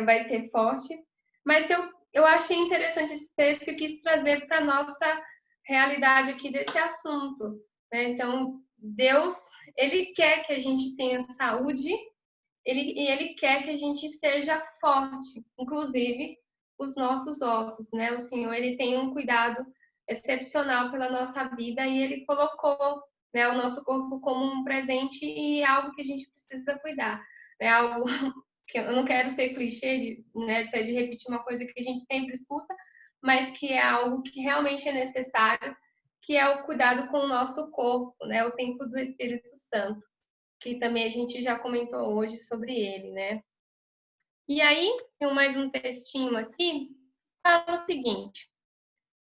Speaker 6: vai ser forte. Mas eu achei interessante esse texto e quis trazer para a nossa realidade aqui desse assunto, né? Então, Deus, ele quer que a gente tenha saúde, e ele quer que a gente seja forte, inclusive os nossos ossos, né? O Senhor, ele tem um cuidado excepcional pela nossa vida e ele colocou, né, o nosso corpo como um presente e algo que a gente precisa cuidar, né? Algo que eu não quero ser clichê, né, até de repetir uma coisa que a gente sempre escuta, mas que é algo que realmente é necessário, que é o cuidado com o nosso corpo, né? O templo do Espírito Santo, que também a gente já comentou hoje sobre ele, né? E aí, tem mais um textinho aqui, fala o seguinte: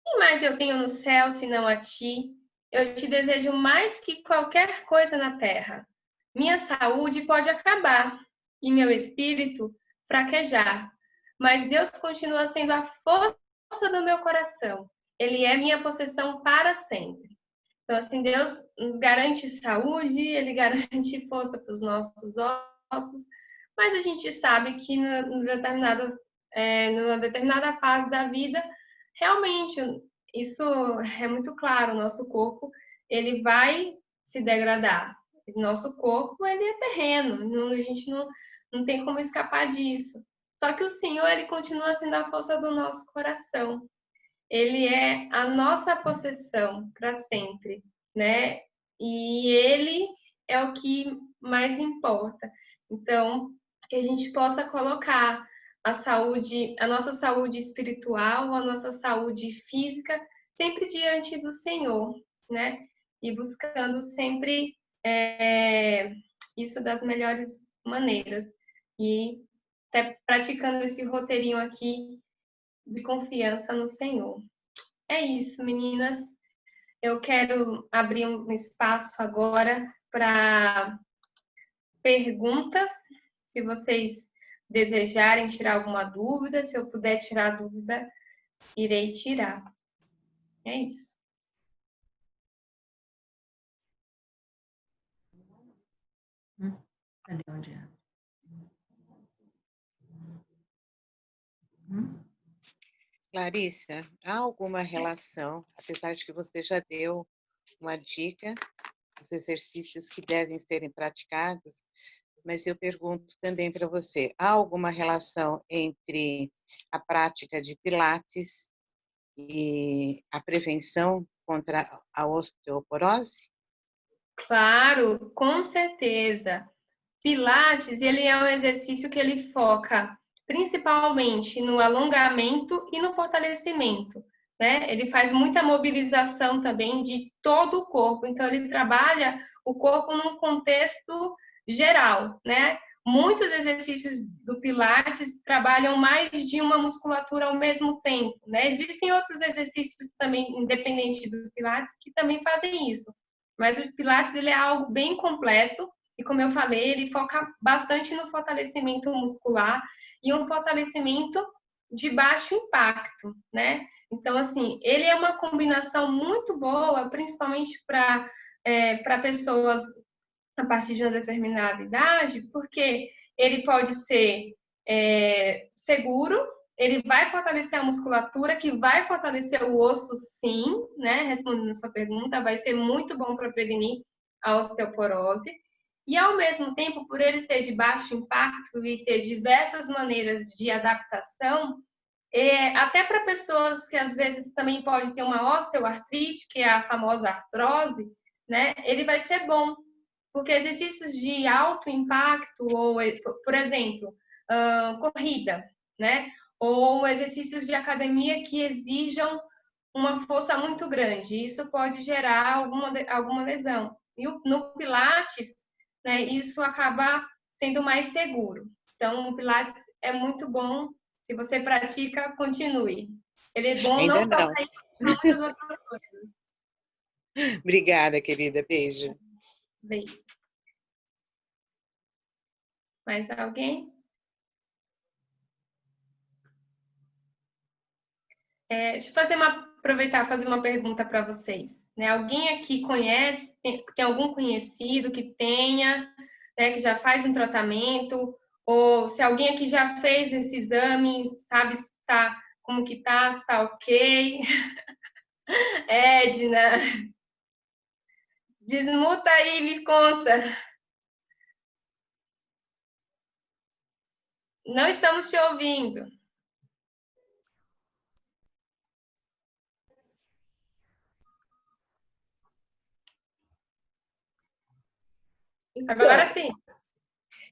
Speaker 6: que mais eu tenho no céu senão a ti? Eu te desejo mais que qualquer coisa na terra. Minha saúde pode acabar e meu espírito fraquejar, mas Deus continua sendo a força do meu coração. Ele é minha possessão para sempre. Então, assim, Deus nos garante saúde, Ele garante força para os nossos ossos, mas a gente sabe que numa determinada fase da vida, realmente, isso é muito claro, o nosso corpo, ele vai se degradar. Nosso corpo, ele é terreno, a gente não tem como escapar disso. Só que o Senhor, ele continua sendo a força do nosso coração. Ele é a nossa possessão para sempre, né? E ele é o que mais importa. Então, que a gente possa colocar a saúde, a nossa saúde espiritual, a nossa saúde física, sempre diante do Senhor, né? E buscando sempre isso das melhores maneiras. E até praticando esse roteirinho aqui de confiança no Senhor. É isso, meninas. Eu quero abrir um espaço agora para perguntas, se vocês desejarem tirar alguma dúvida. Se eu puder tirar dúvida, irei tirar. É isso.
Speaker 2: Cadê onde é?
Speaker 3: Larissa, há alguma relação, apesar de que você já deu uma dica dos exercícios que devem serem praticados, mas eu pergunto também para você, há alguma relação entre a prática de Pilates e a prevenção contra a osteoporose?
Speaker 6: Claro, com certeza. Pilates, ele é um exercício que ele foca principalmente no alongamento e no fortalecimento, né? Ele faz muita mobilização também de todo o corpo, então ele trabalha o corpo num contexto geral, né? Muitos exercícios do Pilates trabalham mais de uma musculatura ao mesmo tempo, né? Existem outros exercícios também, independente do Pilates, que também fazem isso, mas o Pilates, ele é algo bem completo. E como eu falei, ele foca bastante no fortalecimento muscular e um fortalecimento de baixo impacto, né? Então, assim, ele é uma combinação muito boa, principalmente para pessoas a partir de uma determinada idade, porque ele pode ser seguro, ele vai fortalecer a musculatura, que vai fortalecer o osso, sim, né? Respondendo a sua pergunta, vai ser muito bom para prevenir a osteoporose. E, ao mesmo tempo, por ele ser de baixo impacto e ter diversas maneiras de adaptação, até para pessoas que, às vezes, também pode ter uma osteoartrite, que é a famosa artrose, né? Ele vai ser bom, porque exercícios de alto impacto, ou, por exemplo, corrida, né? Ou exercícios de academia que exijam uma força muito grande, isso pode gerar alguma lesão. E no Pilates, né, isso acaba sendo mais seguro. Então, o Pilates é muito bom. Se você pratica, continue. Ele é bom
Speaker 3: Ainda
Speaker 6: não só
Speaker 3: não.
Speaker 6: para isso, mas para muitas outras coisas.
Speaker 3: Obrigada, querida. Beijo.
Speaker 6: Beijo. Mais alguém? Deixa eu aproveitar e fazer uma pergunta para vocês. Né? Alguém aqui conhece, tem algum conhecido que tenha, né, que já faz um tratamento, ou se alguém aqui já fez esse exame, sabe se tá, como que tá, se está ok? Edna, desmuta aí e me conta. Não estamos te ouvindo.
Speaker 1: Então,
Speaker 6: Agora sim.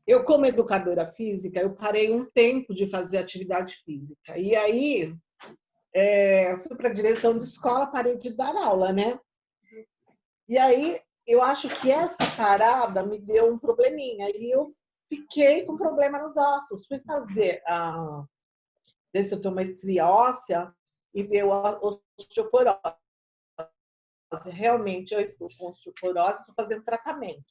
Speaker 1: eu, como educadora física, eu parei um tempo de fazer atividade física. E aí, fui para a direção de escola, parei de dar aula, né? E aí, eu acho que essa parada me deu um probleminha. E eu fiquei com problema nos ossos. Fui fazer a densitometria óssea e deu a osteoporose. Realmente, eu estou com osteoporose, estou fazendo tratamento.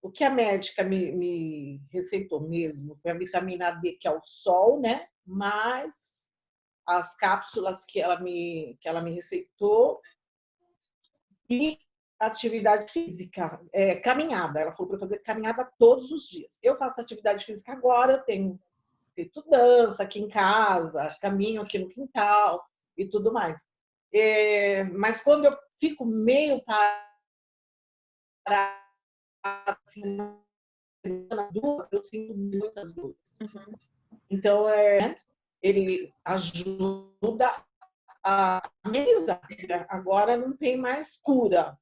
Speaker 1: O que a médica me receitou mesmo foi a vitamina D, que é o sol, né? Mas as cápsulas que ela me receitou e atividade física, caminhada. Ela falou para eu fazer caminhada todos os dias. Eu faço atividade física agora, eu tenho feito dança aqui em casa, caminho aqui no quintal e tudo mais. Mas quando eu fico meio parada, assim, eu sinto muitas dores. Então, ele ajuda a amenizar. Agora não tem mais cura.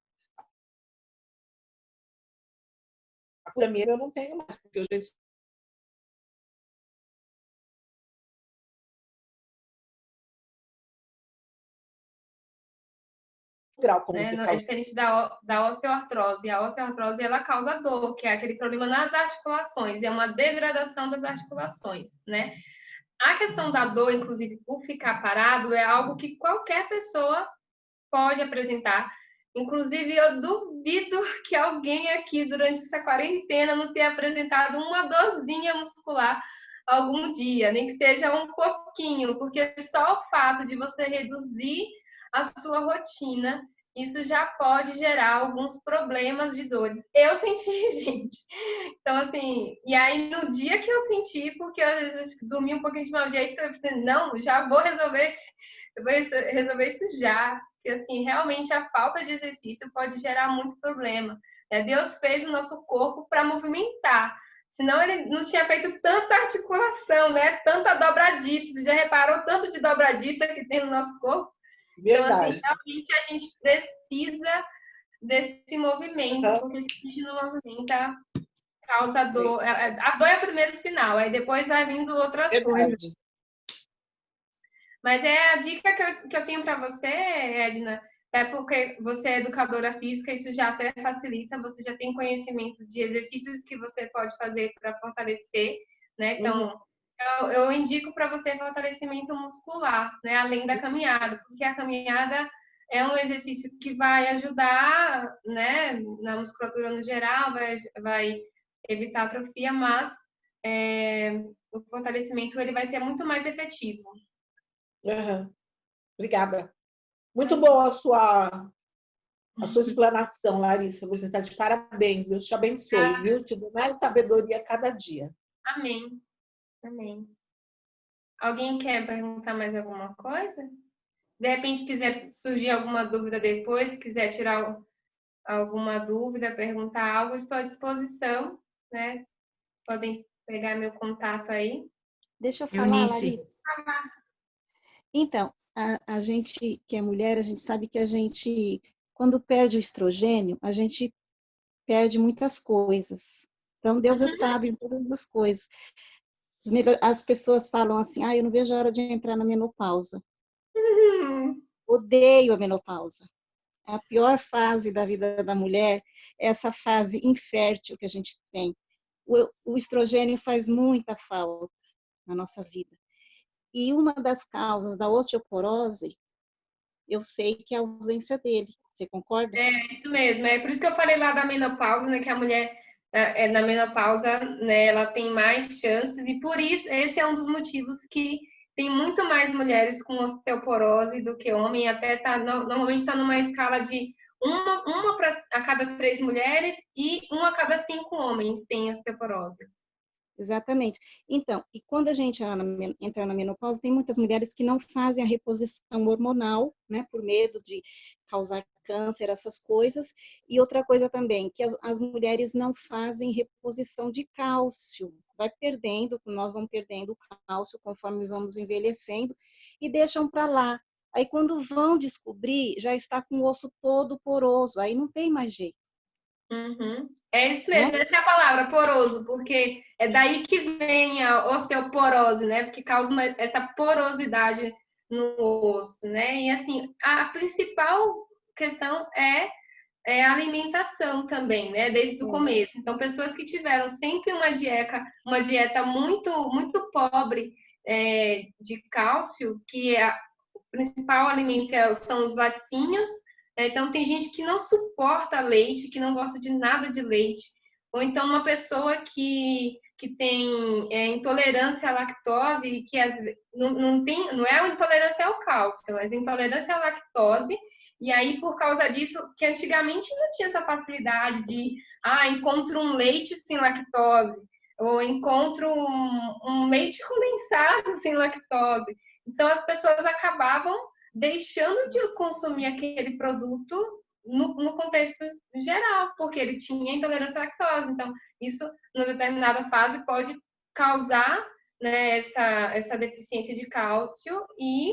Speaker 1: A cura mesmo eu não tenho mais, porque eu já estou grau, como
Speaker 6: Né?
Speaker 1: você
Speaker 6: É
Speaker 1: falou.
Speaker 6: diferente da osteoartrose. A osteoartrose, ela causa dor, que é aquele problema nas articulações, é uma degradação das articulações, né? A questão da dor, inclusive, por ficar parado, é algo que qualquer pessoa pode apresentar. Inclusive, eu duvido que alguém aqui, durante essa quarentena, não tenha apresentado uma dorzinha muscular algum dia, nem que seja um pouquinho, porque só o fato de você reduzir a sua rotina, isso já pode gerar alguns problemas de dores. Eu senti, gente. Então, assim, e aí no dia que eu senti, porque eu, às vezes dormi um pouquinho de mau jeito, eu pensei, não, já vou resolver isso já. Porque, assim, realmente a falta de exercício pode gerar muito problema. Deus fez o nosso corpo para movimentar. Senão ele não tinha feito tanta articulação, né? Tanta dobradiça. Você já reparou tanto de dobradiça que tem no nosso corpo?
Speaker 1: Verdade.
Speaker 6: Então, assim, realmente a gente precisa desse movimento, porque se a gente não movimenta, causa dor. A dor é o primeiro sinal, aí depois vai vindo outras coisas. Mas é a dica que eu tenho para você, Edna, é porque você é educadora física, isso já até facilita, você já tem conhecimento de exercícios que você pode fazer para fortalecer, né? Então, eu indico para você fortalecimento muscular, né? Além da caminhada, porque a caminhada é um exercício que vai ajudar, né? Na musculatura no geral, vai evitar atrofia, mas o fortalecimento ele vai ser muito mais efetivo.
Speaker 1: Obrigada. Muito boa a sua explanação, Larissa. Você está de parabéns. Deus te abençoe, viu? Te dê mais sabedoria a cada dia.
Speaker 6: Amém. Amém. Alguém quer perguntar mais alguma coisa? De repente, quiser surgir alguma dúvida depois, quiser tirar alguma dúvida, perguntar algo, estou à disposição, né? Podem pegar meu contato aí.
Speaker 7: Deixa eu falar, Larissa. Então, a gente que é mulher, a gente sabe que a gente, quando perde o estrogênio, a gente perde muitas coisas. Então, Deus é sábio em todas as coisas. As pessoas falam assim, eu não vejo a hora de entrar na menopausa. Odeio a menopausa. A pior fase da vida da mulher é essa fase infértil que a gente tem. O estrogênio faz muita falta na nossa vida. E uma das causas da osteoporose, eu sei que é a ausência dele. Você concorda?
Speaker 6: É isso mesmo. É por isso que eu falei lá da menopausa, né? Que a mulher na menopausa, né? Ela tem mais chances e por isso esse é um dos motivos que tem muito mais mulheres com osteoporose do que homem. Até normalmente está numa escala de uma a cada 3 mulheres e 1 a cada 5 homens tem osteoporose.
Speaker 7: Exatamente. Então, e quando a gente entra na menopausa, tem muitas mulheres que não fazem a reposição hormonal, né, por medo de causar câncer, essas coisas. E outra coisa também, que as mulheres não fazem reposição de cálcio. Vai perdendo, nós vamos perdendo cálcio conforme vamos envelhecendo e deixam para lá. Aí quando vão descobrir, já está com o osso todo poroso, aí não tem mais jeito.
Speaker 6: É isso mesmo, essa é a palavra, poroso, porque é daí que vem a osteoporose, né? Porque causa essa porosidade no osso, né? E assim, a principal questão é a alimentação também, né? Desde o começo. Então, pessoas que tiveram sempre uma dieta muito, muito pobre de cálcio, que o principal alimento são os laticínios. Então, tem gente que não suporta leite, que não gosta de nada de leite. Ou então, uma pessoa que tem intolerância à lactose, que não é a intolerância ao cálcio, mas intolerância à lactose. E aí, por causa disso, que antigamente não tinha essa facilidade de, encontro um leite sem lactose, ou encontro um leite condensado sem lactose. Então, as pessoas acabavam deixando de consumir aquele produto no contexto geral, porque ele tinha intolerância à lactose. Então, isso, numa determinada fase, pode causar, né, essa deficiência de cálcio e,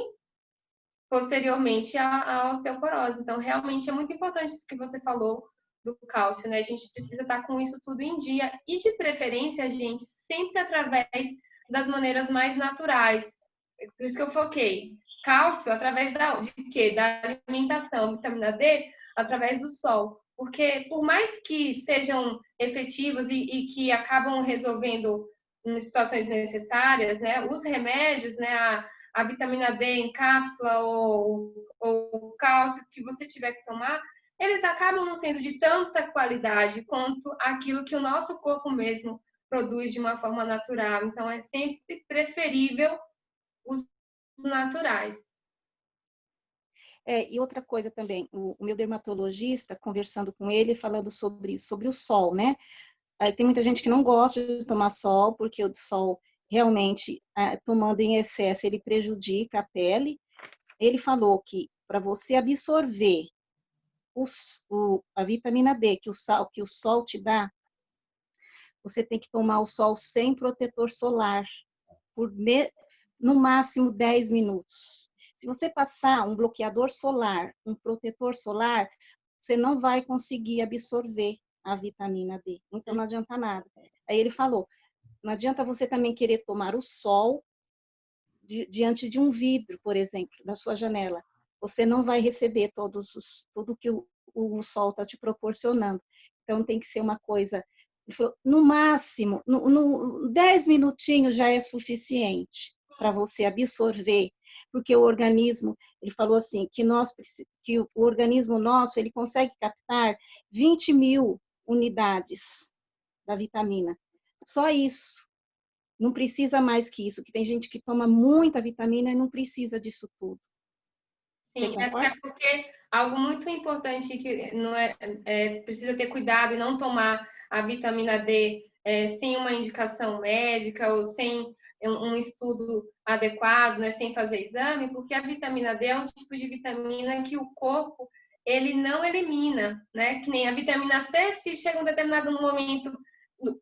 Speaker 6: posteriormente, a osteoporose. Então, realmente, é muito importante isso que você falou do cálcio, né? A gente precisa estar com isso tudo em dia e, de preferência, a gente, sempre através das maneiras mais naturais. Por isso que eu foquei. Cálcio através de quê? Da alimentação, vitamina D através do sol. Porque por mais que sejam efetivos e que acabam resolvendo em situações necessárias, né, os remédios, né, a vitamina D em cápsula ou o cálcio que você tiver que tomar, eles acabam não sendo de tanta qualidade quanto aquilo que o nosso corpo mesmo produz de uma forma natural. Então, é sempre preferível os naturais.
Speaker 7: E outra coisa também, o meu dermatologista, conversando com ele, falando sobre isso, sobre o sol, né? Tem muita gente que não gosta de tomar sol, porque o sol realmente, tomando em excesso, ele prejudica a pele. Ele falou que para você absorver a vitamina D que o sol te dá, você tem que tomar o sol sem protetor solar, no máximo 10 minutos. Se você passar um bloqueador solar, um protetor solar, você não vai conseguir absorver a vitamina D. Então, não adianta nada. Aí ele falou, não adianta você também querer tomar o sol diante de um vidro, por exemplo, da sua janela. Você não vai receber tudo que o sol está te proporcionando. Então, tem que ser uma coisa... Ele falou, no máximo, 10 minutinhos já é suficiente para você absorver, porque o organismo, ele falou assim, que o organismo nosso, ele consegue captar 20 mil unidades da vitamina. Só isso. Não precisa mais que isso, que tem gente que toma muita vitamina e não precisa disso tudo.
Speaker 6: Sim, até porque algo muito importante que não precisa ter cuidado e não tomar a vitamina D sem uma indicação médica ou sem um estudo adequado, né, sem fazer exame, porque a vitamina D é um tipo de vitamina que o corpo ele não elimina, né? Que nem a vitamina C, se chega um determinado momento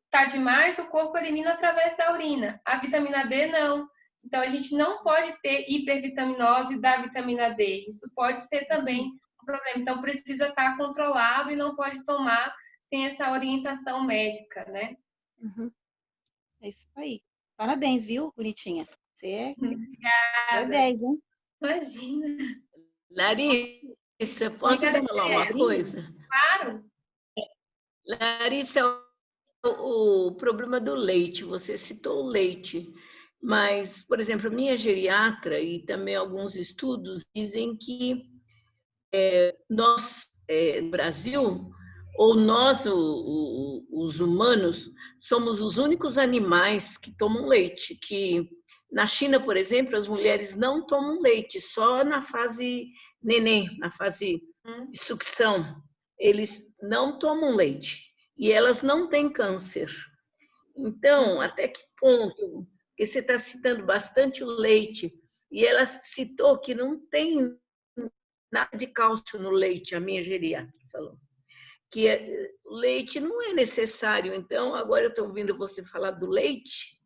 Speaker 6: tá demais, o corpo elimina através da urina. A vitamina D não. Então, a gente não pode ter hipervitaminose da vitamina D. Isso pode ser também um problema. Então, precisa estar controlado e não pode tomar sem essa orientação médica, né?
Speaker 7: Uhum. É isso aí. Parabéns, viu, bonitinha? Você é 10, hein?
Speaker 6: Imagina.
Speaker 8: Larissa, posso falar uma coisa?
Speaker 6: Claro.
Speaker 8: Larissa, o problema do leite, você citou o leite, mas, por exemplo, a minha geriatra e também alguns estudos dizem que nós, no Brasil, ou nós, os humanos, somos os únicos animais que tomam leite, que na China, por exemplo, as mulheres não tomam leite, só na fase neném, na fase de sucção, eles não tomam leite e elas não têm câncer. Então, até que ponto? Porque você está citando bastante o leite e ela citou que não tem nada de cálcio no leite, a minha geriatra falou. Que o leite não é necessário. Então, agora eu estou ouvindo você falar do leite,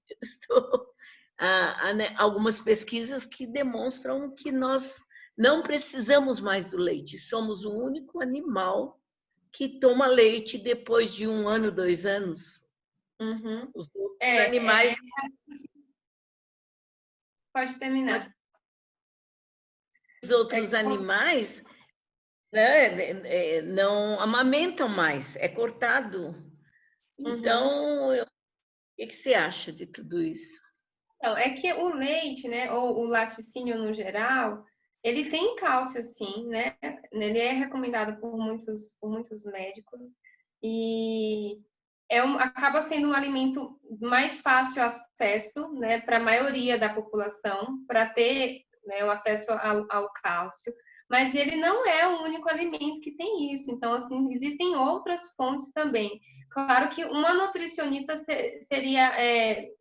Speaker 8: algumas pesquisas que demonstram que nós não precisamos mais do leite. Somos o único animal que toma leite depois de 1 ano, 2 anos.
Speaker 6: Uhum.
Speaker 8: Os outros animais...
Speaker 6: Pode terminar.
Speaker 8: Os outros animais... não amamentam mais, é cortado. Então, o que você acha de tudo isso?
Speaker 6: Então, é que o leite, né, ou o laticínio no geral, ele tem cálcio, sim, né? Ele é recomendado por muitos médicos e acaba sendo um alimento mais fácil acesso, né, para a maioria da população, para ter, né, o acesso ao cálcio. Mas ele não é o único alimento que tem isso. Então, assim, existem outras fontes também. Claro que uma nutricionista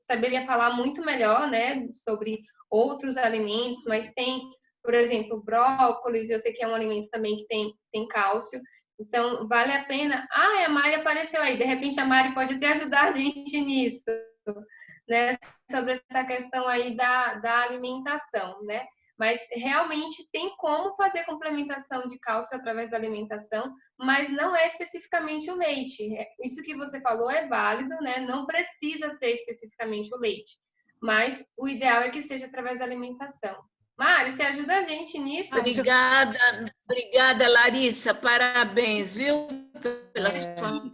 Speaker 6: saberia falar muito melhor, né, sobre outros alimentos, mas tem, por exemplo, brócolis, eu sei que é um alimento também que tem cálcio. Então, vale a pena... a Mari apareceu aí. De repente, a Mari pode até ajudar a gente nisso, né, sobre essa questão aí da alimentação, né? Mas realmente tem como fazer complementação de cálcio através da alimentação, mas não é especificamente o leite. Isso que você falou é válido, né? Não precisa ser especificamente o leite, mas o ideal é que seja através da alimentação. Mari, você ajuda a gente nisso?
Speaker 8: Obrigada, Larissa. Parabéns, viu? Pela sua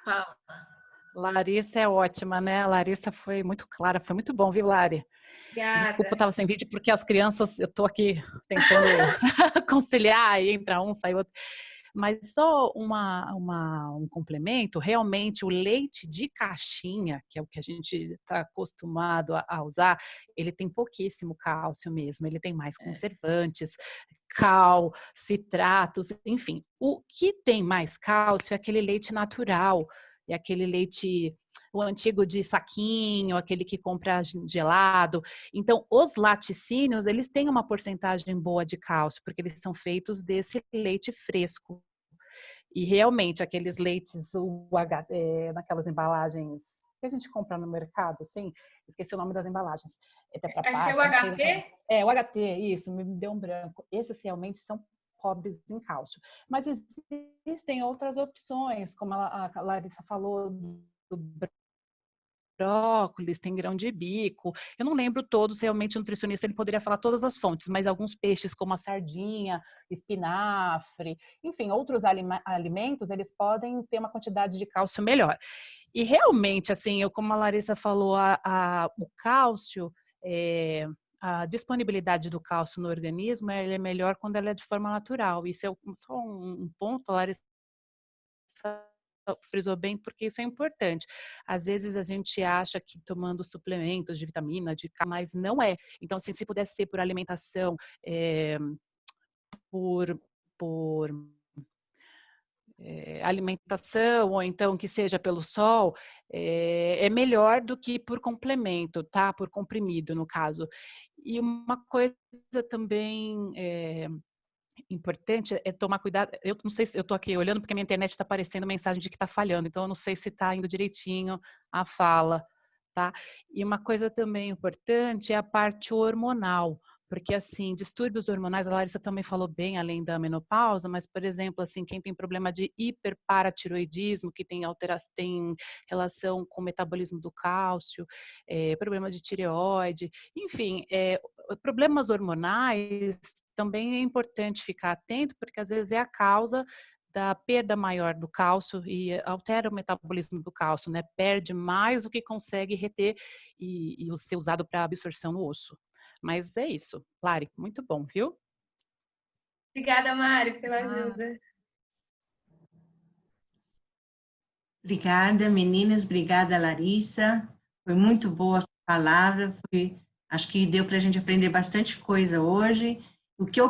Speaker 8: fala.
Speaker 9: Larissa é ótima, né? A Larissa foi muito clara, foi muito bom, viu, Lari?
Speaker 6: Obrigada.
Speaker 9: Desculpa, eu estava sem vídeo porque as crianças, eu estou aqui tentando conciliar, e entra um, sai outro. Mas só um complemento, realmente o leite de caixinha, que é o que a gente está acostumado a usar, ele tem pouquíssimo cálcio mesmo, ele tem mais conservantes, cal, citratos, enfim. O que tem mais cálcio é aquele leite natural, é aquele leite, o antigo de saquinho, aquele que compra gelado. Então, os laticínios, eles têm uma porcentagem boa de cálcio, porque eles são feitos desse leite fresco. E realmente, aqueles leites naquelas embalagens que a gente compra no mercado, assim, esqueci o nome das embalagens.
Speaker 6: Acho que é o HT.
Speaker 9: O HT, isso, me deu um branco. Esses realmente são pobres em cálcio. Mas existem outras opções, como a Larissa falou, do brócolis, tem grão de bico. Eu não lembro todos, realmente o nutricionista ele poderia falar todas as fontes, mas alguns peixes como a sardinha, espinafre, enfim, outros alimentos, eles podem ter uma quantidade de cálcio melhor. E realmente, assim, como a Larissa falou, o cálcio, a disponibilidade do cálcio no organismo ela é melhor quando ela é de forma natural. Isso é só um ponto, a Larissa frisou bem, porque isso é importante. Às vezes a gente acha que tomando suplementos de vitamina, de K, mas não é. Então, assim, se pudesse ser por alimentação, por alimentação, ou então que seja pelo sol, é melhor do que por complemento, tá? Por comprimido, no caso. E uma coisa também importante é tomar cuidado. Eu não sei se eu estou aqui olhando porque a minha internet está aparecendo mensagem de que está falhando, então eu não sei se está indo direitinho a fala, tá? E uma coisa também importante é a parte hormonal, porque assim, distúrbios hormonais, a Larissa também falou bem, além da menopausa, mas por exemplo, assim, quem tem problema de hiperparatiroidismo, que tem relação com o metabolismo do cálcio, problema de tireoide, enfim, problemas hormonais também é importante ficar atento, porque às vezes é a causa da perda maior do cálcio e altera o metabolismo do cálcio, né? Perde mais do que consegue reter e ser usado para absorção no osso. Mas é isso. Lari, muito bom, viu?
Speaker 6: Obrigada, Mari, pela ajuda.
Speaker 2: Obrigada, meninas. Obrigada, Larissa. Foi muito boa a sua palavra. Acho que deu para a gente aprender bastante coisa hoje. O que eu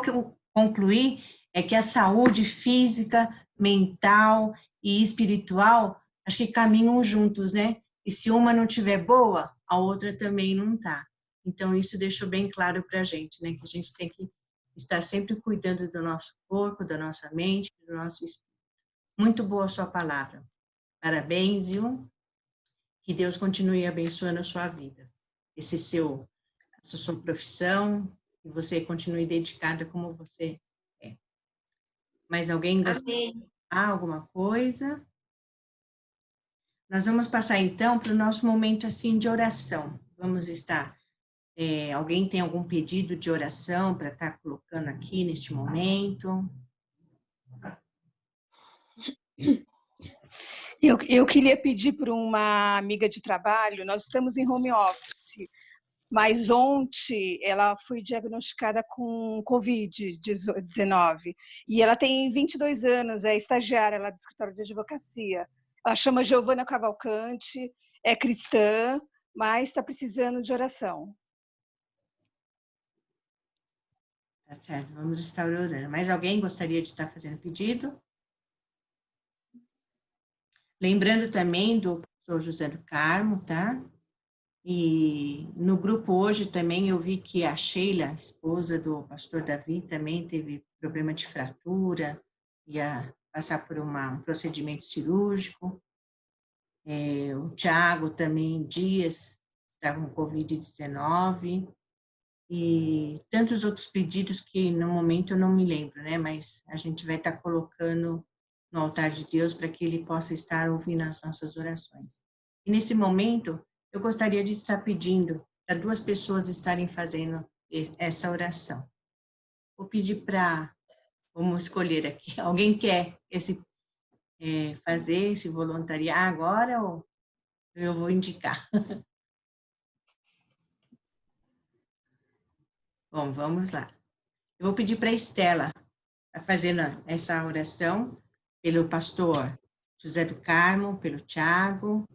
Speaker 2: concluí é que a saúde física, mental e espiritual, acho que caminham juntos, né? E se uma não tiver boa, a outra também não está. Então, isso deixou bem claro para a gente, né? Que a gente tem que estar sempre cuidando do nosso corpo, da nossa mente, do nosso espírito. Muito boa a sua palavra. Parabéns, viu? Que Deus continue abençoando a sua vida. Essa sua profissão, que você continue dedicada como você é. Mais alguém gostaria de falar alguma coisa? Nós vamos passar, então, para o nosso momento, assim, de oração. Vamos estar... alguém tem algum pedido de oração para estar colocando aqui neste momento?
Speaker 5: Eu queria pedir para uma amiga de trabalho, nós estamos em home office, mas ontem ela foi diagnosticada com Covid-19 e ela tem 22 anos, é estagiária lá do escritório de advocacia. Ela chama Giovana Cavalcante, é cristã, mas está precisando de oração.
Speaker 2: Tá certo, vamos estar orando. Mais alguém gostaria de estar fazendo pedido? Lembrando também do pastor José do Carmo, tá? E no grupo hoje também eu vi que a Sheila, esposa do pastor Davi, também teve problema de fratura, ia passar por um procedimento cirúrgico. O Tiago também, Dias, estava com Covid-19. E tantos outros pedidos que no momento eu não me lembro, né? Mas a gente vai estar colocando no altar de Deus para que Ele possa estar ouvindo as nossas orações. E nesse momento, eu gostaria de estar pedindo para 2 pessoas estarem fazendo essa oração. Vou pedir vamos escolher aqui, alguém quer fazer esse voluntariar agora ou eu vou indicar? Bom, vamos lá. Eu vou pedir para a Estela está fazendo essa oração pelo pastor José do Carmo, pelo Tiago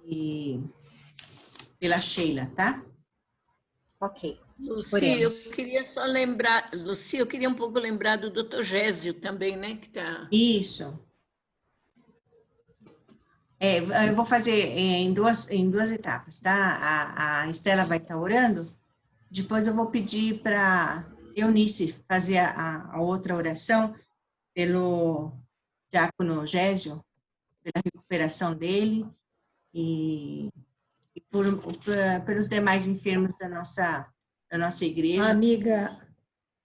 Speaker 2: e pela Sheila, tá?
Speaker 7: Ok.
Speaker 8: Luci, eu queria só lembrar, Luci, eu queria um pouco lembrar do Dr. Gésio também, né? Que tá...
Speaker 2: Isso. Eu vou fazer em duas etapas, tá? A Estela vai estar orando, depois eu vou pedir para Eunice fazer a outra oração pelo diácono Gésio, pela recuperação dele e pelos demais enfermos da nossa igreja.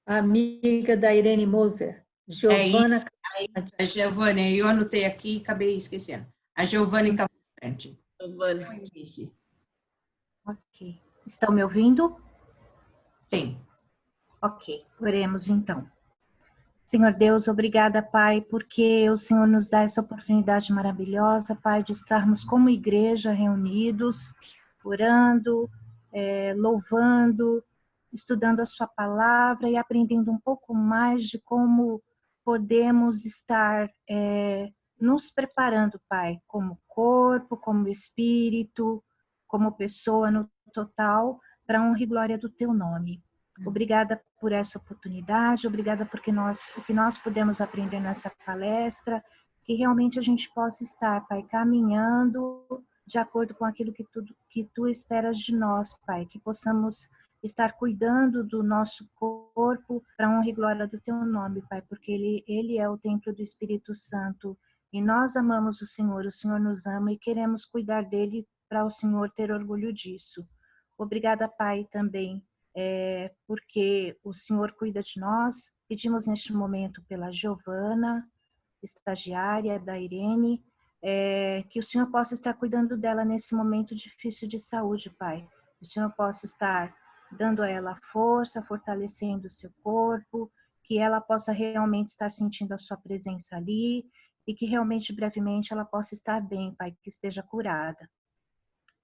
Speaker 10: Amiga da Irene Moser, Giovana.
Speaker 2: A Giovana, eu anotei aqui e acabei esquecendo. A Giovana Cavalcante.
Speaker 8: Giovana.
Speaker 7: Ok. Estão me ouvindo?
Speaker 2: Sim.
Speaker 7: Ok, oremos então. Senhor Deus, obrigada, Pai, porque o Senhor nos dá essa oportunidade maravilhosa, Pai, de estarmos como igreja reunidos, orando, louvando, estudando a sua palavra e aprendendo um pouco mais de como podemos estar nos preparando, Pai, como corpo, como espírito, como pessoa no total, para a honra e glória do teu nome. Obrigada por essa oportunidade, obrigada porque o que nós podemos aprender nessa palestra, que realmente a gente possa estar, Pai, caminhando de acordo com aquilo que tu esperas de nós, Pai, que possamos estar cuidando do nosso corpo para a honra e glória do teu nome, Pai, porque ele é o templo do Espírito Santo e nós amamos o Senhor nos ama e queremos cuidar dele para o Senhor ter orgulho disso. Obrigada, Pai, também, porque o Senhor cuida de nós. Pedimos neste momento pela Giovana, estagiária da Irene, que o Senhor possa estar cuidando dela nesse momento difícil de saúde, Pai. Que o Senhor possa estar dando a ela força, fortalecendo o seu corpo, que ela possa realmente estar sentindo a sua presença ali e que realmente, brevemente, ela possa estar bem, Pai, que esteja curada.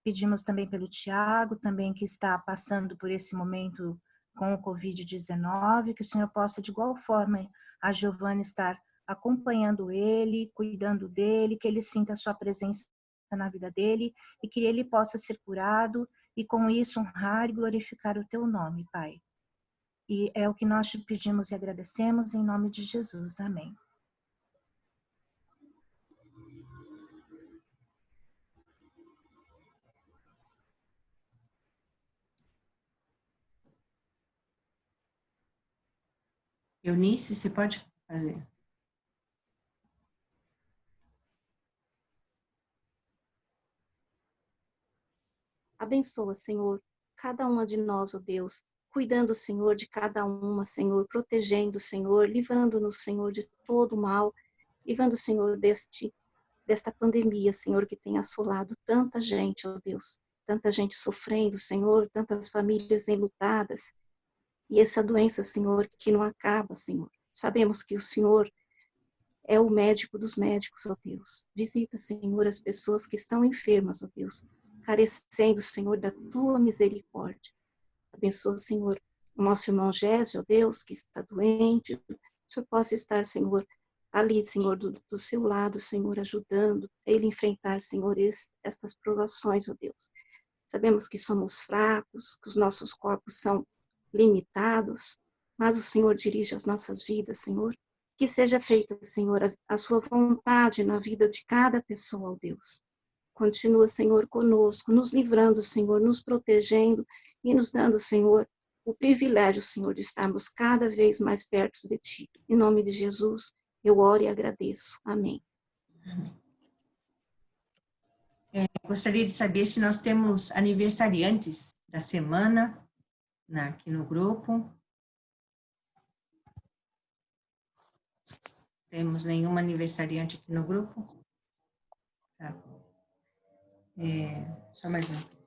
Speaker 7: Pedimos também pelo Tiago, também que está passando por esse momento com o Covid-19, que o Senhor possa, de igual forma, a Giovana estar acompanhando ele, cuidando dele, que ele sinta a sua presença na vida dele e que ele possa ser curado e, com isso, honrar e glorificar o teu nome, Pai. E é o que nós te pedimos e agradecemos em nome de Jesus. Amém.
Speaker 2: Eunice, você pode fazer?
Speaker 7: Abençoa, Senhor, cada uma de nós, ó Deus, cuidando, Senhor, de cada uma, Senhor, protegendo, Senhor, livrando-nos, Senhor, de todo mal, livrando, Senhor, desta pandemia, Senhor, que tem assolado tanta gente, ó Deus, tanta gente sofrendo, Senhor, tantas famílias enlutadas, e essa doença, Senhor, que não acaba, Senhor. Sabemos que o Senhor é o médico dos médicos, ó Deus. Visita, Senhor, as pessoas que estão enfermas, ó Deus, carecendo, Senhor, da tua misericórdia. Abençoa, Senhor, o nosso irmão Gésio, ó Deus, que está doente. O Senhor possa estar, Senhor, ali, Senhor, do seu lado, Senhor, ajudando ele a enfrentar, Senhor, estas provações, ó Deus. Sabemos que somos fracos, que os nossos corpos são limitados, mas o Senhor dirige as nossas vidas, Senhor. Que seja feita, Senhor, a sua vontade na vida de cada pessoa, ó Deus. Continua, Senhor, conosco, nos livrando, Senhor, nos protegendo e nos dando, Senhor, o privilégio, Senhor, de estarmos cada vez mais perto de Ti. Em nome de Jesus, eu oro e agradeço. Amém.
Speaker 2: Gostaria de saber se nós temos aniversariantes da semana aqui no grupo. Temos nenhuma aniversariante aqui no grupo? Tá. Só mais um.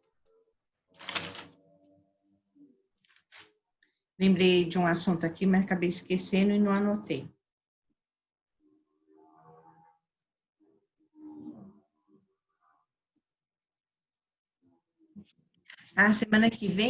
Speaker 2: Lembrei de um assunto aqui, mas acabei esquecendo e não anotei. A semana que vem